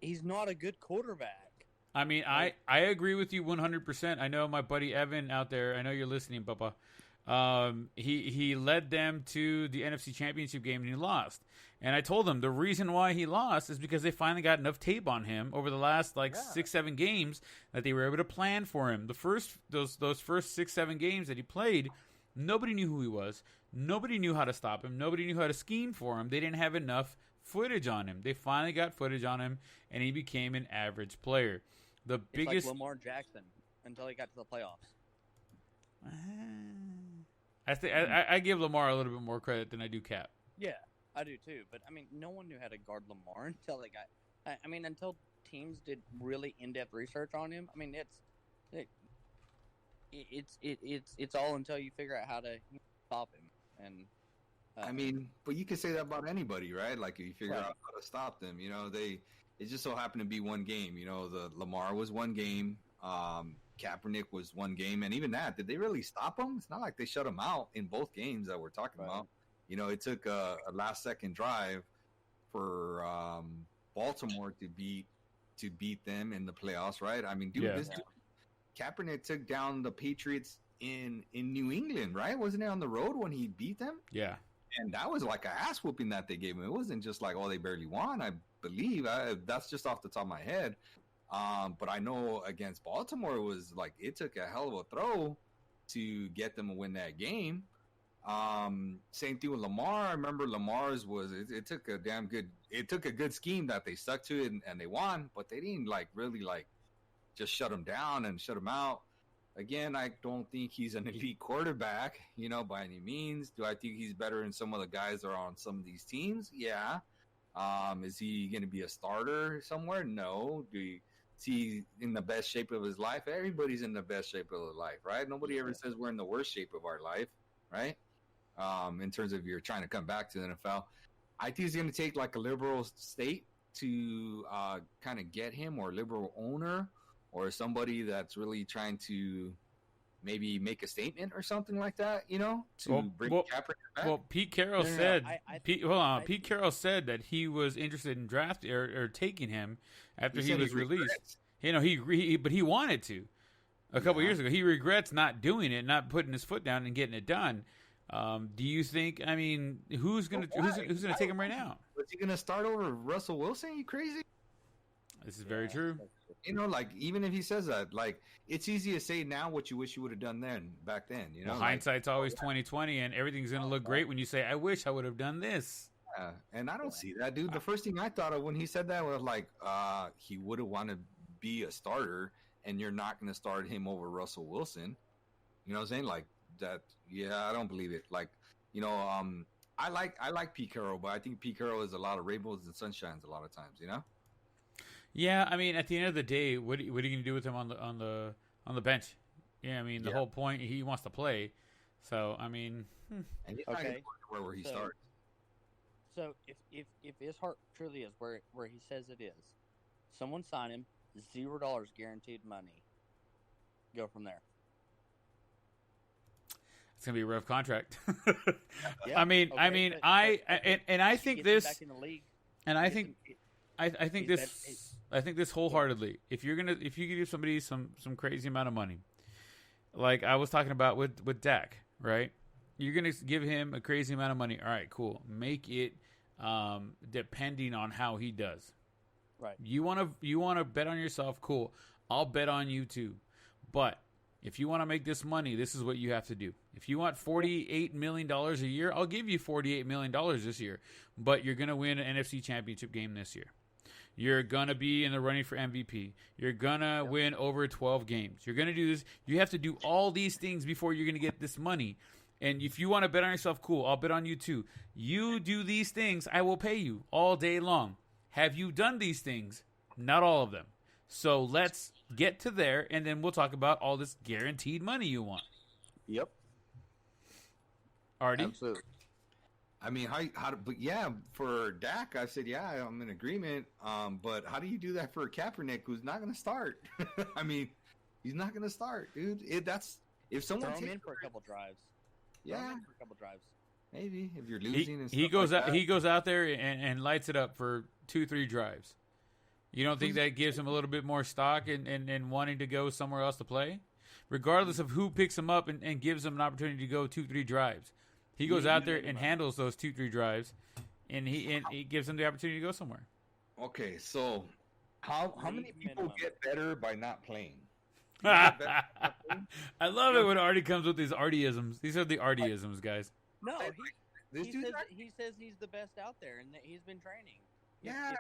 He's not a good quarterback. I mean, I agree with you 100%. I know my buddy Evan out there. I know you're listening, Papa. He led them to the NFC Championship game and he lost. And I told him the reason why he lost is because they finally got enough tape on him over the last 6-7 games that they were able to plan for him. Those first 6-7 games that he played, nobody knew who he was. Nobody knew how to stop him. Nobody knew how to scheme for him. They didn't have enough footage on him. They finally got footage on him, and he became an average player. It's like Lamar Jackson until he got to the playoffs. I give Lamar a little bit more credit than I do Cap. Yeah, I do too. But I mean, no one knew how to guard Lamar until they got. I mean, until teams did really in-depth research on him. I mean, it's all until you figure out how to stop him. And I mean, but you can say that about anybody, right? Like, if you figure out how to stop them, it just so happened to be one game. The Lamar was one game. Kaepernick was one game. And even that, did they really stop him? It's not like they shut him out in both games that we're talking about. It took a last-second drive for Baltimore to beat them in the playoffs, right? I mean, Kaepernick took down the Patriots in New England, right? Wasn't it on the road when he beat them? Yeah. And that was like a ass whooping that they gave him. It wasn't just like, oh, they barely won. I believe that's just off the top of my head. But I know against Baltimore, it was like it took a hell of a throw to get them to win that game. Same thing with Lamar. I remember Lamar's it took a good scheme that they stuck to it and they won, but they didn't like really like just shut him down and shut him out. Again, I don't think he's an elite quarterback, by any means. Do I think he's better than some of the guys that are on some of these teams? Yeah. Is he going to be a starter somewhere? No. Is he in the best shape of his life? Everybody's in the best shape of their life, right? Nobody ever says we're in the worst shape of our life, right? In terms of you're trying to come back to the NFL. I think he's going to take like a liberal state to kind of get him, or a liberal owner, or somebody that's really trying to maybe make a statement or something like that, bring Kaepernick back. Well, Pete Carroll said. Pete Carroll said that he was interested in drafting or taking him after he was released. But he wanted to a couple years ago. He regrets not doing it, not putting his foot down and getting it done. Do you think? I mean, who's gonna take him right now? Was he gonna start over Russell Wilson? You crazy? This is very true. Like, even if he says that, like, it's easy to say now what you wish you would have done back then. Well, hindsight's always 20/20, and everything's gonna look great when you say, "I wish I would have done this." Yeah, and I don't see that, dude. The first thing I thought of when he said that was like, he would have wanted to be a starter, and you're not gonna start him over Russell Wilson. You know what I'm saying? Like that. Yeah, I don't believe it. Like, I like Pete Carroll, but I think Pete Carroll is a lot of rainbows and sunshines a lot of times. Yeah, I mean, at the end of the day, what are you going to do with him on the bench? Yeah, I mean, the whole point, he wants to play. So, I mean, and he's not going to go where he starts. So, if his heart truly is where he says it is, someone sign him, $0 guaranteed money. Go from there. It's gonna be a rough contract. Yeah, I mean, I think this, back in the league, and I think this wholeheartedly. If you give somebody some crazy amount of money, like I was talking about with Dak, right? You're gonna give him a crazy amount of money. All right, cool. Make it depending on how he does. Right. You wanna bet on yourself? Cool. I'll bet on you too. But if you want to make this money, this is what you have to do. If you want $48 million a year, I'll give you $48 million this year. But you're going to win an NFC championship game this year. You're going to be in the running for MVP. You're going to win over 12 games. You're going to do this. You have to do all these things before you're going to get this money. And if you want to bet on yourself, cool, I'll bet on you too. You do these things, I will pay you all day long. Have you done these things? Not all of them. So let's get to there, and then we'll talk about all this guaranteed money you want. Yep. Artie? Absolutely. I mean, but yeah, for Dak, I said, yeah, I'm in agreement. But how do you do that for Kaepernick, who's not going to start? I mean, he's not going to start, dude. If someone throw him in for a couple drives. Yeah. For a couple drives. Maybe if you're losing. He goes out there and lights it up for 2-3 drives. You don't think that gives him a little bit more stock and wanting to go somewhere else to play? Regardless of who picks him up and gives him an opportunity to go 2-3 drives. He goes out there and handles those 2-3 drives, and he gives him the opportunity to go somewhere. Okay, so how many people get better by not playing? I love it when Artie comes with these Artie-isms. These are the Artie-isms, guys. No, he says he's the best out there and that he's been training. Yeah.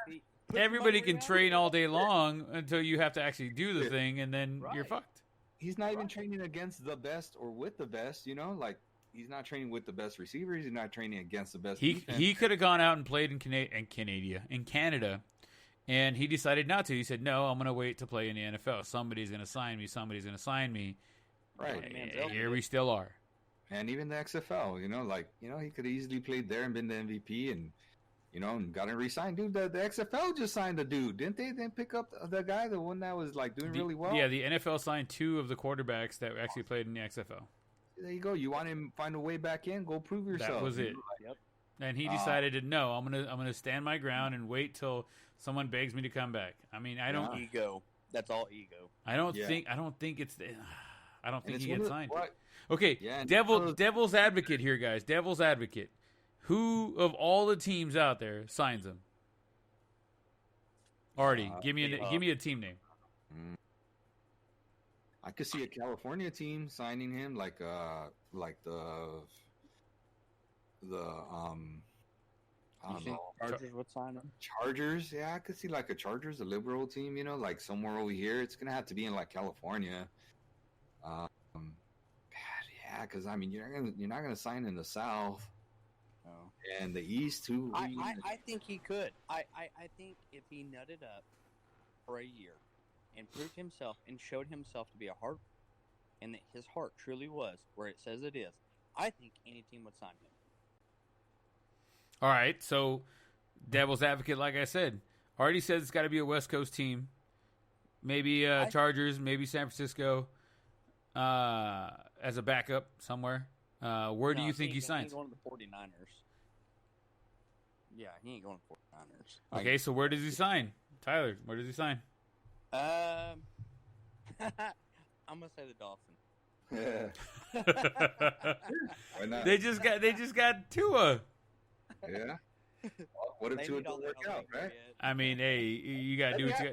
Everybody can train all day long until you have to actually do the thing, and then you're fucked. He's not even training against the best or with the best, like he's not training with the best receivers. He's not training against the best defense. He could have gone out and played in Canada, and he decided not to. He said, no, I'm going to wait to play in the NFL. Somebody's going to sign me. Right. And here we still are. And even the XFL, he could have easily played there and been the MVP and and got him re-signed. Dude, the XFL just signed a dude. Didn't they then pick up the guy, the one that was doing really well? Yeah, the NFL signed 2 of the quarterbacks that actually played in the XFL. There you go. You want him to find a way back in? Go prove yourself. That was it. Yep. And he decided to no. I'm gonna stand my ground and wait till someone begs me to come back. I mean, I don't ego. That's all ego. I don't think it's I don't think And he it's gets one of signed. what? Okay, Yeah, and devil's advocate here, guys. Devil's advocate. Who of all the teams out there signs him? Artie, give me a team name. I could see a California team signing him, like the I don't know. Chargers would sign him. Chargers, yeah, I could see like a Chargers, a liberal team, like somewhere over here. It's gonna have to be in like California. Yeah, because I mean, you're not gonna sign in the South. No. And the East too. I think he could. I think if he nutted up for a year and proved himself and showed himself to be a heart, and that his heart truly was where it says it is, I think any team would sign him. All right, so devil's advocate, like I said, already says it's got to be a West Coast team. Maybe Chargers, maybe San Francisco as a backup somewhere. Where do you think he signs? He's going to the 49ers. Yeah, he ain't going to the 49ers. Okay, so where does he sign? Tyler, where does he sign? I'm gonna say the Dolphins. Why not? They just got Tua. Yeah. Well, what if Tua don't work out, right? I mean, hey, you gotta do what you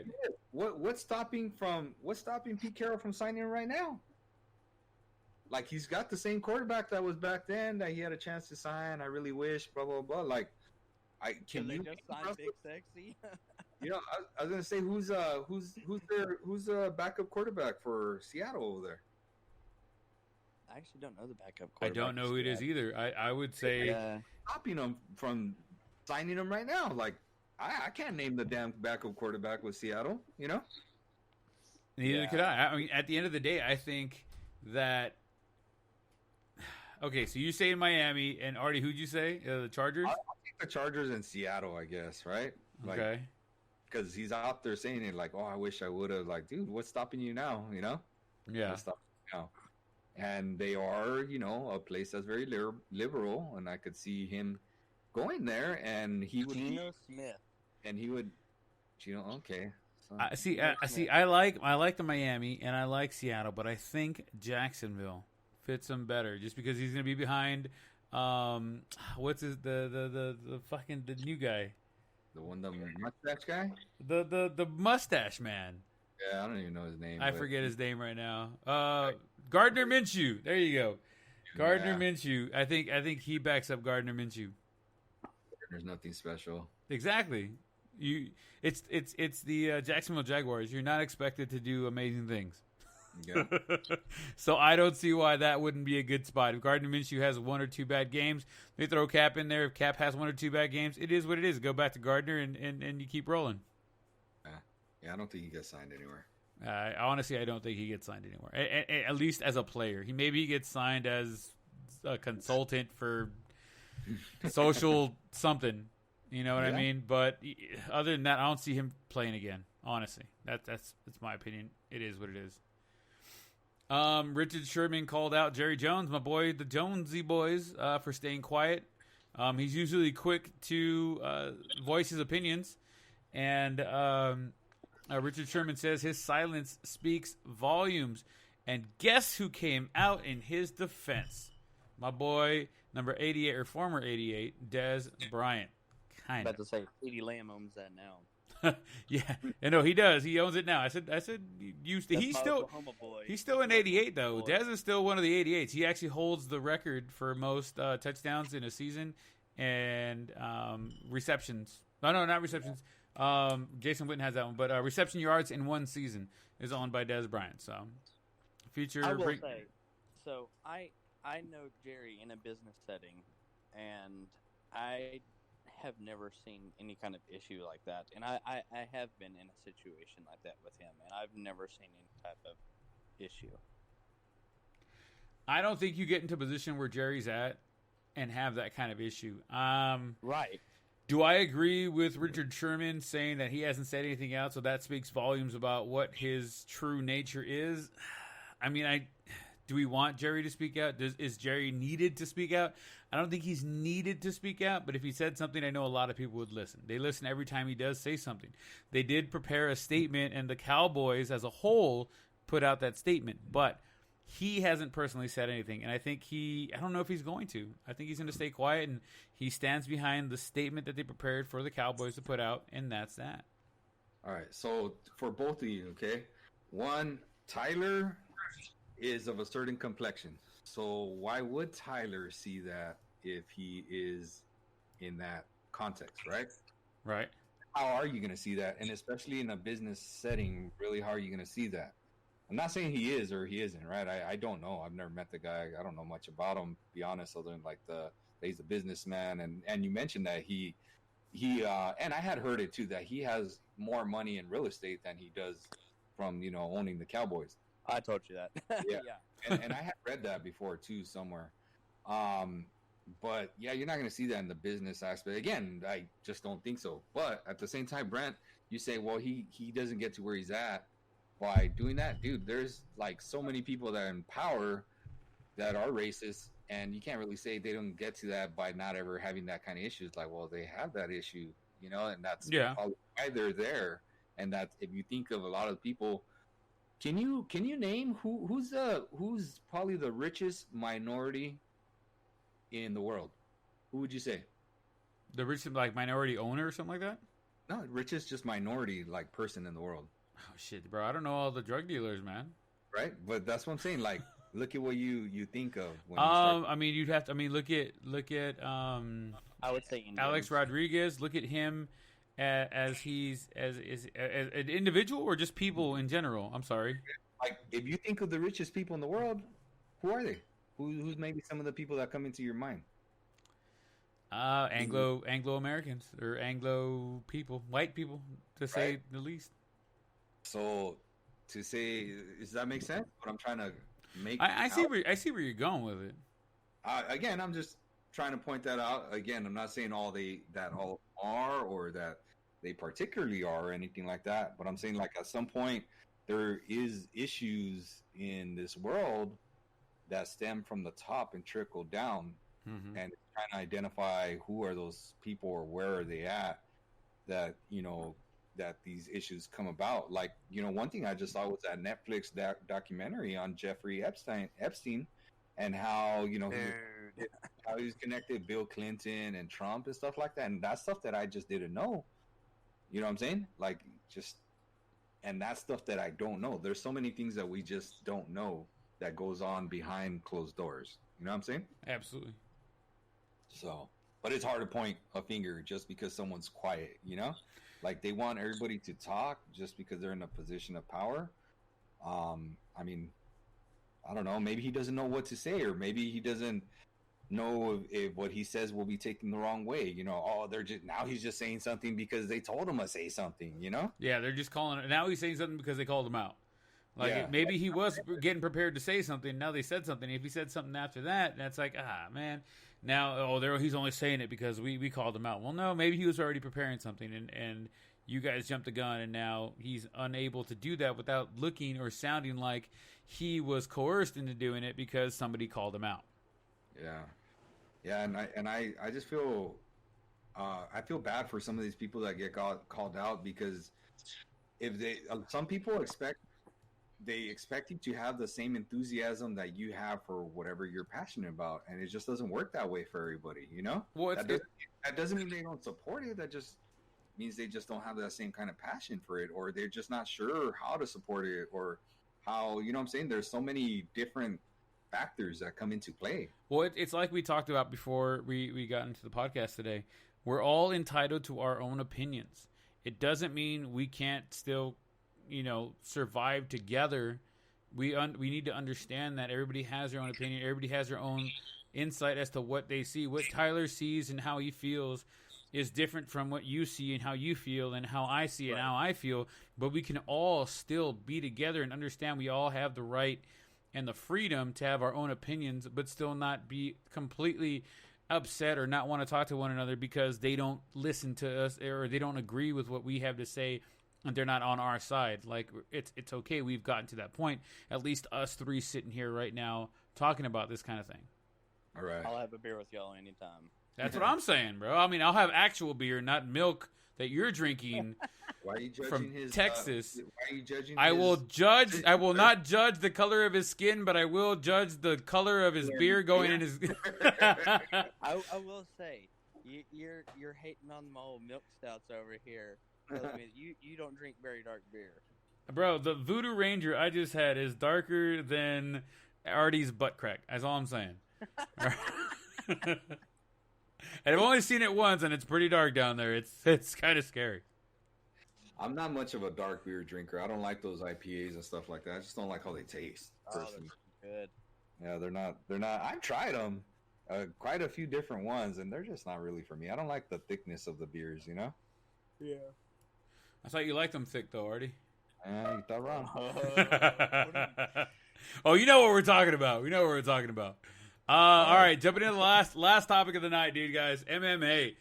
got. What's stopping Pete Carroll from signing him right now? Like, he's got the same quarterback that was back then that he had a chance to sign. I really wish, blah blah blah. Like, Can they just sign Big Sexy? I was gonna say who's the backup quarterback for Seattle over there? I actually don't know the backup I quarterback. don't know who it is either. I would say stopping him from signing him right now. Like, I can't name the damn backup quarterback with Seattle. Neither could I. I mean, at the end of the day, I think that. Okay, so you say in Miami, and Artie, who'd you say? The Chargers? I think the Chargers and Seattle, I guess, right? Like, okay. Because he's out there saying it like, oh, I wish I would have. Like, dude, what's stopping you now? Yeah. What's stopping you now? And they are, a place that's very liberal, and I could see him going there, and he would Geno Smith. And he would, okay. So, I like the Miami, and I like Seattle, but I think Jacksonville fits him better just because he's going to be behind what's his the fucking the new guy, the mustache guy, the mustache man. Yeah, I don't even know his name. I forget his name right now. Gardner Minshew. There you go. Gardner Minshew. I think he backs up Gardner Minshew. There's nothing special. Exactly. It's the Jacksonville Jaguars. You're not expected to do amazing things. Yeah. So I don't see why that wouldn't be a good spot. If Gardner Minshew has one or two bad games, they throw Cap in there. If Cap has one or two bad games, it is what it is. Go back to Gardner and you keep rolling. Yeah, I don't think he gets signed anywhere. Honestly, I don't think he gets signed anywhere. At least as a player. Maybe he gets signed as a consultant for social something. You know what I mean? But other than that, I don't see him playing again. Honestly, that's my opinion. It is what it is. Richard Sherman called out Jerry Jones, my boy, the Jonesy boys, for staying quiet. He's usually quick to voice his opinions, and Richard Sherman says his silence speaks volumes. And guess who came out in his defense? My boy, number 88 or former 88, Des Bryant. Kind of. About to say, CeeDee Lamb owns that now. Yeah, no, he does. He owns it now. I said, he's still an 88 though. Dez is still one of the 88s. He actually holds the record for most touchdowns in a season and receptions. No, not receptions. Jason Witten has that one, but reception yards in one season is owned by Des Bryant. So, future. I will say, so I know Jerry in a business setting, and I have never seen any kind of issue like that, and I have been in a situation like that with him, and I've never seen any type of issue. I don't think you get into a position where Jerry's at and have that kind of issue. Right. Do I agree with Richard Sherman saying that he hasn't said anything out, so that speaks volumes about what his true nature is? I mean, do we want Jerry to speak out? Is Jerry needed to speak out? I don't think he's needed to speak out, but if he said something, I know a lot of people would listen. They listen every time he does say something. They did prepare a statement, and the Cowboys as a whole put out that statement. But he hasn't personally said anything, and I think I don't know if he's going to. I think he's going to stay quiet, and he stands behind the statement that they prepared for the Cowboys to put out, and that's that. All right, so for both of you, okay? One, Tyler is of a certain complexion. So why would Tyler see that if he is in that context, right? Right. How are you going to see that? And especially in a business setting, really, how are you going to see that? I'm not saying he is or he isn't, right? I don't know. I've never met the guy. I don't know much about him, to be honest, other than like he's a businessman. And you mentioned that he and I had heard it too, that he has more money in real estate than he does from, owning the Cowboys. I told you that. Yeah. And I had read that before too, somewhere. But yeah, you're not going to see that in the business aspect. Again, I just don't think so. But at the same time, Brent, you say, well, he doesn't get to where he's at by doing that. Dude, there's like so many people that are in power that are racist, and you can't really say they don't get to that by not ever having that kind of issue. It's like, well, they have that issue, and that's probably why they're there. And that if you think of a lot of people, can you name who's probably the richest minority in the world? Who would you say? The richest, like, minority owner or something like that? No, richest just minority, like, person in the world. Oh shit, bro! I don't know all the drug dealers, man. Right, but that's what I'm saying. Like, look at what you think of. When I mean, you'd have to. I mean, look at. I would say Indians. Alex Rodriguez. Look at him as he's as an individual or just people in general. I'm sorry. Like, if you think of the richest people in the world, who are they? Who's maybe some of the people that come into your mind? Anglo Americans or Anglo people, white people, to say the least. So, to say, does that make sense? What I'm trying to make. I see where you're going with it. Again, I'm just trying to point that out. Again, I'm not saying all are or that they particularly are or anything like that. But I'm saying, like, at some point there is issues in this world that stem from the top and trickle down, and trying to identify who are those people or where are they at that that these issues come about. Like, one thing I just saw was that Netflix documentary on Jeffrey Epstein and how how he's connected Bill Clinton and Trump and stuff like that, and that's stuff that I just didn't know. You know what I'm saying? Like, and that's stuff that I don't know. There's so many things that we just don't know that goes on behind closed doors. You know what I'm saying? Absolutely. So, but it's hard to point a finger just because someone's quiet, Like, they want everybody to talk just because they're in a position of power. I mean, I don't know. Maybe he doesn't know what to say, or maybe he doesn't know if what he says will be taken the wrong way. Now he's just saying something because they told him to say something, Yeah, they're just calling it. Now he's saying something because they called him out. Like, maybe he was getting prepared to say something. Now they said something. If he said something after that, that's like, man. Now, he's only saying it because we called him out. Well, no, maybe he was already preparing something, and you guys jumped the gun, and now he's unable to do that without looking or sounding like he was coerced into doing it because somebody called him out. Yeah, and I just feel I feel bad for some of these people that get called out, because if some people expect you to have the same enthusiasm that you have for whatever you're passionate about, and it just doesn't work that way for everybody, Well, that doesn't mean they don't support it. That just means they just don't have that same kind of passion for it, or they're just not sure how to support it, or how, what I'm saying? There's so many different factors that come into play. Well, it's like we talked about before we got into the podcast today. We're all entitled to our own opinions. It doesn't mean we can't still survive together. We need to understand that everybody has their own opinion. Everybody has their own insight as to what they see. What Tyler sees and how he feels is different from what you see and how you feel and how I see and how I feel. But we can all still be together and understand we all have the right and the freedom to have our own opinions, but still not be completely upset or not want to talk to one another because they don't listen to us or they don't agree with what we have to say and they're not on our side. Like, it's okay. We've gotten to that point. At least us three sitting here right now talking about this kind of thing. All right. I'll have a beer with y'all anytime. That's what I'm saying, bro. I mean, I'll have actual beer, not milk that you're drinking. Why are you judging from his Texas? Why are you judging? I will judge. I will not judge the color of his skin, but I will judge the color of his beer going in his. I will say, you're hating on my old milk stouts over here. I mean, you don't drink very dark beer, bro. The Voodoo Ranger I just had is darker than Artie's butt crack. That's all I'm saying. And I've only seen it once, and it's pretty dark down there. It's kind of scary. I'm not much of a dark beer drinker. I don't like those IPAs and stuff like that. I just don't like how they taste. Oh, they're good. Yeah, they're not. I've tried them, quite a few different ones, and they're just not really for me. I don't like the thickness of the beers, you know. Yeah. I thought you liked them thick, though, Artie. You thought wrong. Oh, you know what we're talking about. We know what we're talking about. All right, jumping into the last topic of the night, dude, guys. MMA.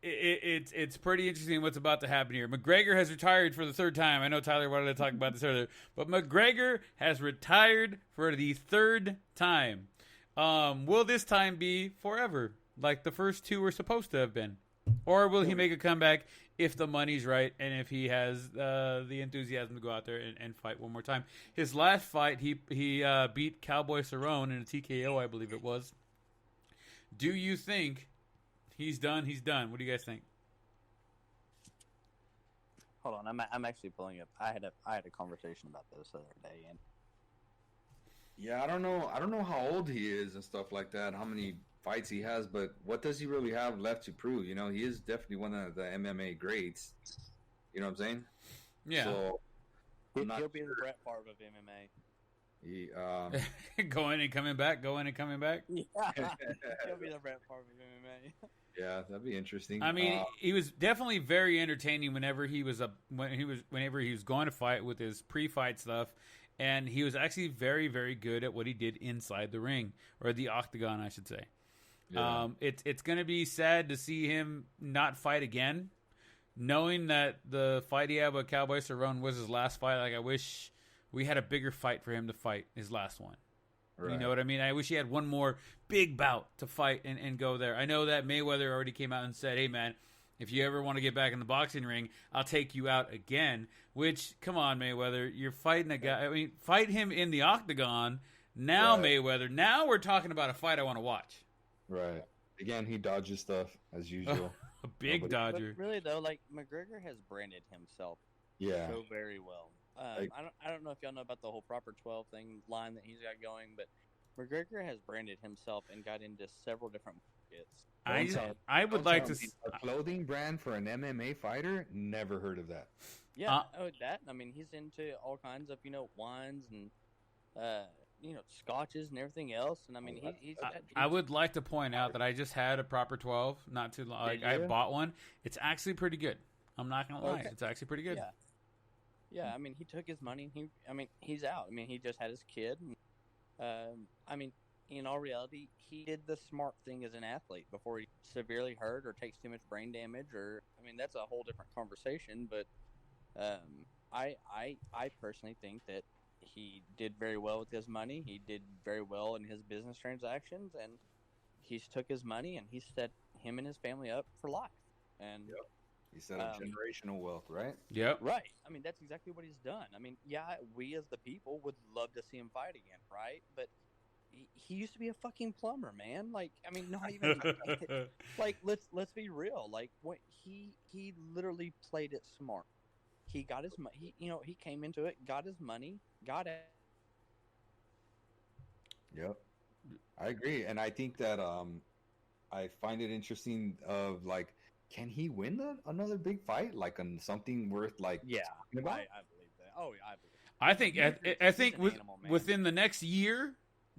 It's pretty interesting what's about to happen here. McGregor has retired for the third time. I know Tyler wanted to talk about this earlier, but McGregor has retired for the third time. Will this time be forever, like the first two were supposed to have been? Or will he make a comeback if the money's right and if he has the enthusiasm to go out there and fight one more time? His last fight, he beat Cowboy Cerrone in a TKO, I believe it was. Do you think he's done? He's done. What do you guys think? Hold on, I'm actually pulling up. I had a conversation about this the other day, and yeah, I don't know how old he is and stuff like that. How many fights he has, but what does he really have left to prove? You know, he is definitely one of the MMA greats. You know what I'm saying? Yeah. So he'll be the Bret Favre of MMA. He, going and coming back, going and coming back. Yeah, he'll be the Bret Favre of MMA. Yeah, that'd be interesting. I mean, he was definitely very entertaining whenever he was going to fight with his pre-fight stuff, and he was actually very, very good at what he did inside the ring, or the octagon, I should say. Yeah. It's going to be sad to see him not fight again, knowing that the fight he had with Cowboy Cerrone was his last fight. Like, I wish we had a bigger fight for him to fight his last one. Right. You know what I mean? I wish he had one more big bout to fight and go there. I know that Mayweather already came out and said, hey, man, if you ever want to get back in the boxing ring, I'll take you out again. Which, come on, Mayweather, you're fighting a guy. I mean, fight him in the octagon. Now, right. Mayweather, now we're talking about a fight I want to watch. Right. Again, he dodges stuff as usual. A big dodger. But really, though, like, McGregor has branded himself so very well. I don't know if y'all know about the whole Proper 12 line that he's got going, but McGregor has branded himself and got into several different markets. I would like to a clothing brand for an MMA fighter. Never heard of that. Yeah, that. I mean, he's into all kinds of wines and scotches and everything else. And I mean, I would like to point out that I just had a Proper 12 not too long. I bought one. It's actually pretty good. I'm not gonna lie. Okay. It's actually pretty good. Yeah. Yeah, I mean, he took his money. He's out. I mean, he just had his kid. And, I mean, in all reality, he did the smart thing as an athlete before he severely hurt or takes too much brain damage. That's a whole different conversation. But I personally think that he did very well with his money. He did very well in his business transactions, and he's took his money and he set him and his family up for life. And. Yep. He set up generational wealth, right? Yep. Right. I mean, that's exactly what he's done. I mean, yeah, we as the people would love to see him fight again, right? But he used to be a fucking plumber, man. Like, I mean, not even like let's be real. Like, when he literally played it smart. He got his money. He came into it, got his money, got it. Yep, I agree, and I think that I find it interesting of like. Can he win another big fight, like on something worth like? Yeah, I believe that. Oh, yeah, I believe that. I think within the next year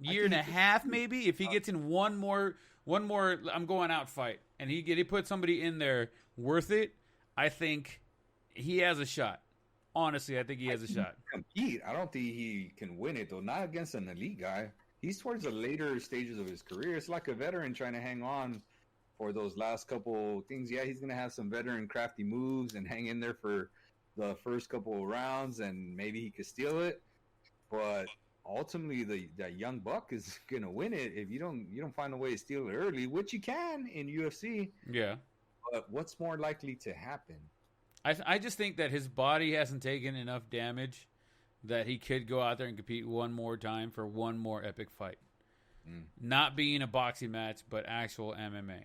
and a half, maybe if he gets in one more I'm going out fight, and he put somebody in there worth it, I think he has a shot. Honestly, I think he has a shot. Compete. I don't think he can win it though. Not against an elite guy. He's towards the later stages of his career. It's like a veteran trying to hang on. For those last couple things, yeah, he's going to have some veteran crafty moves and hang in there for the first couple of rounds, and maybe he could steal it. But ultimately that young buck is gonna win it if you don't find a way to steal it early, which you can in UFC. Yeah. But what's more likely to happen? I just think that his body hasn't taken enough damage that he could go out there and compete one more time for one more epic fight. Not being a boxing match, but actual MMA.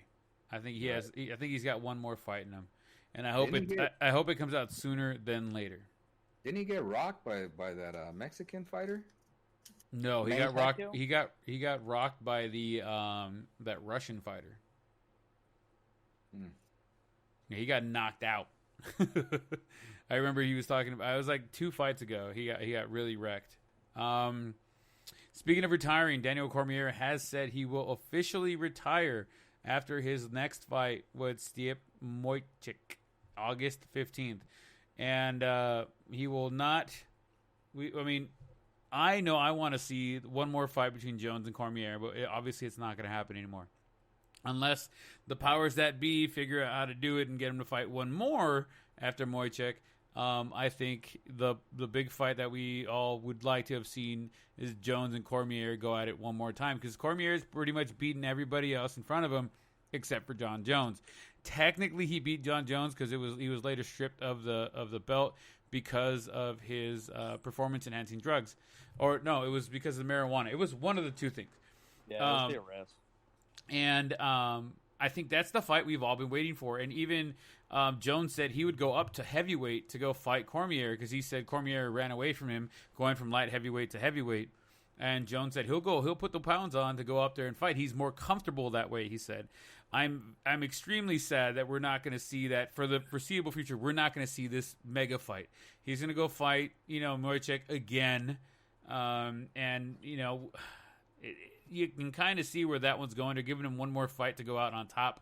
I think he has. I think he's got one more fight in him, and I hope I hope it comes out sooner than later. Didn't he get rocked by that Mexican fighter? No, he got rocked. He got rocked by the that Russian fighter. Yeah, he got knocked out. I remember he was talking about. I was like 2 fights ago. He got really wrecked. Speaking of retiring, Daniel Cormier has said he will officially retire after his next fight with Stipe Miocic, August 15th, and he will not. I know I want to see one more fight between Jones and Cormier, but obviously it's not going to happen anymore. Unless the powers that be figure out how to do it and get him to fight one more after Miocic. I think the big fight that we all would like to have seen is Jones and Cormier go at it one more time, because Cormier has pretty much beaten everybody else in front of him except for Jon Jones. Technically, he beat Jon Jones because he was later stripped of the belt because of his performance-enhancing drugs. Or, no, it was because of marijuana. It was one of the two things. Yeah, it was the arrest. And I think that's the fight we've all been waiting for. And even Jones said he would go up to heavyweight to go fight Cormier, because he said Cormier ran away from him, going from light heavyweight to heavyweight. And Jones said he'll put the pounds on to go up there and fight. He's more comfortable that way, he said. I'm extremely sad that we're not going to see that for the foreseeable future. We're not going to see this mega fight. He's going to go fight, Miocic again. And, you can kind of see where that one's going. They're giving him one more fight to go out on top.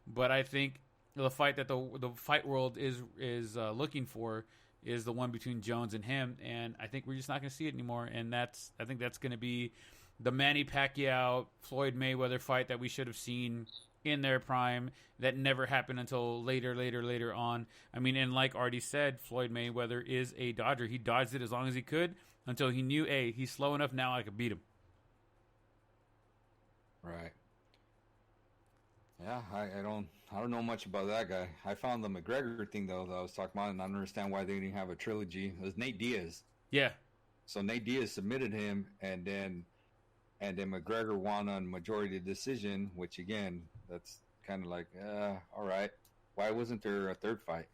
But I think the fight that the fight world is looking for is the one between Jones and him. And I think we're just not going to see it anymore. And I think that's going to be the Manny Pacquiao, Floyd Mayweather fight that we should have seen in their prime that never happened until later on. I mean, and like Artie said, Floyd Mayweather is a dodger. He dodged it as long as he could until he knew, hey, he's slow enough now I could beat him. Right. Yeah, I don't know much about that guy. I found the McGregor thing though that I was talking about, and I don't understand why they didn't have a trilogy. It was Nate Diaz. Yeah. So Nate Diaz submitted him, and then McGregor won on majority decision, which again, that's kind of like, all right. Why wasn't there a third fight?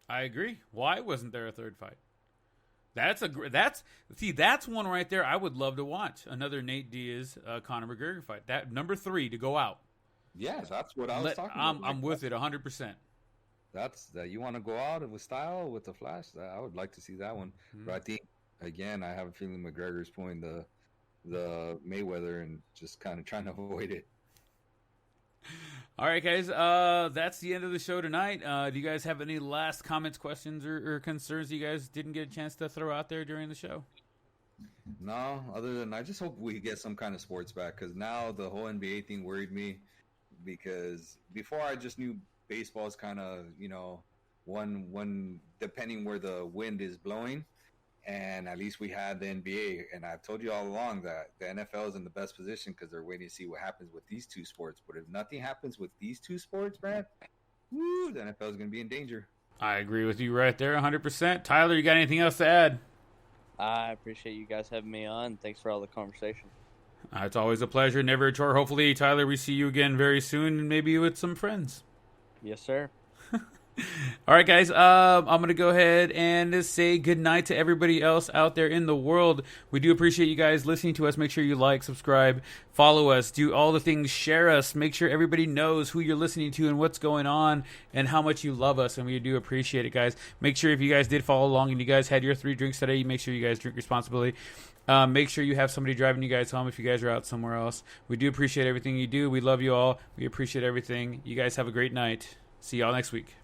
I agree. Why wasn't there a third fight? That's one right there. I would love to watch another Nate Diaz, Conor McGregor fight. That number 3 to go out. Yeah, that's what I was talking about. I'm with it 100%. That's that you want to go out with style, with the flash. I would like to see that one. Mm-hmm. But I think again, I have a feeling McGregor's pulling the Mayweather and just kind of trying to avoid it. All right, guys. That's the end of the show tonight. Do you guys have any last comments, questions, or concerns you guys didn't get a chance to throw out there during the show? No, other than I just hope we get some kind of sports back, because now the whole NBA thing worried me, because before I just knew baseball is kind of, one depending where the wind is blowing. And at least we had the NBA, and I've told you all along that the NFL is in the best position because they're waiting to see what happens with these two sports. But if nothing happens with these two sports, man, the NFL is going to be in danger. I agree with you right there, 100%. Tyler, you got anything else to add? I appreciate you guys having me on. Thanks for all the conversation. It's always a pleasure, never a chore. Hopefully, Tyler, we see you again very soon, maybe with some friends. Yes, sir. All right, guys, I'm going to go ahead and say goodnight to everybody else out there in the world. We do appreciate you guys listening to us. Make sure you like, subscribe, follow us, do all the things, share us. Make sure everybody knows who you're listening to and what's going on and how much you love us, and we do appreciate it, guys. Make sure if you guys did follow along and you guys had your 3 drinks today, make sure you guys drink responsibly. Make sure you have somebody driving you guys home if you guys are out somewhere else. We do appreciate everything you do. We love you all. We appreciate everything. You guys have a great night. See y'all next week.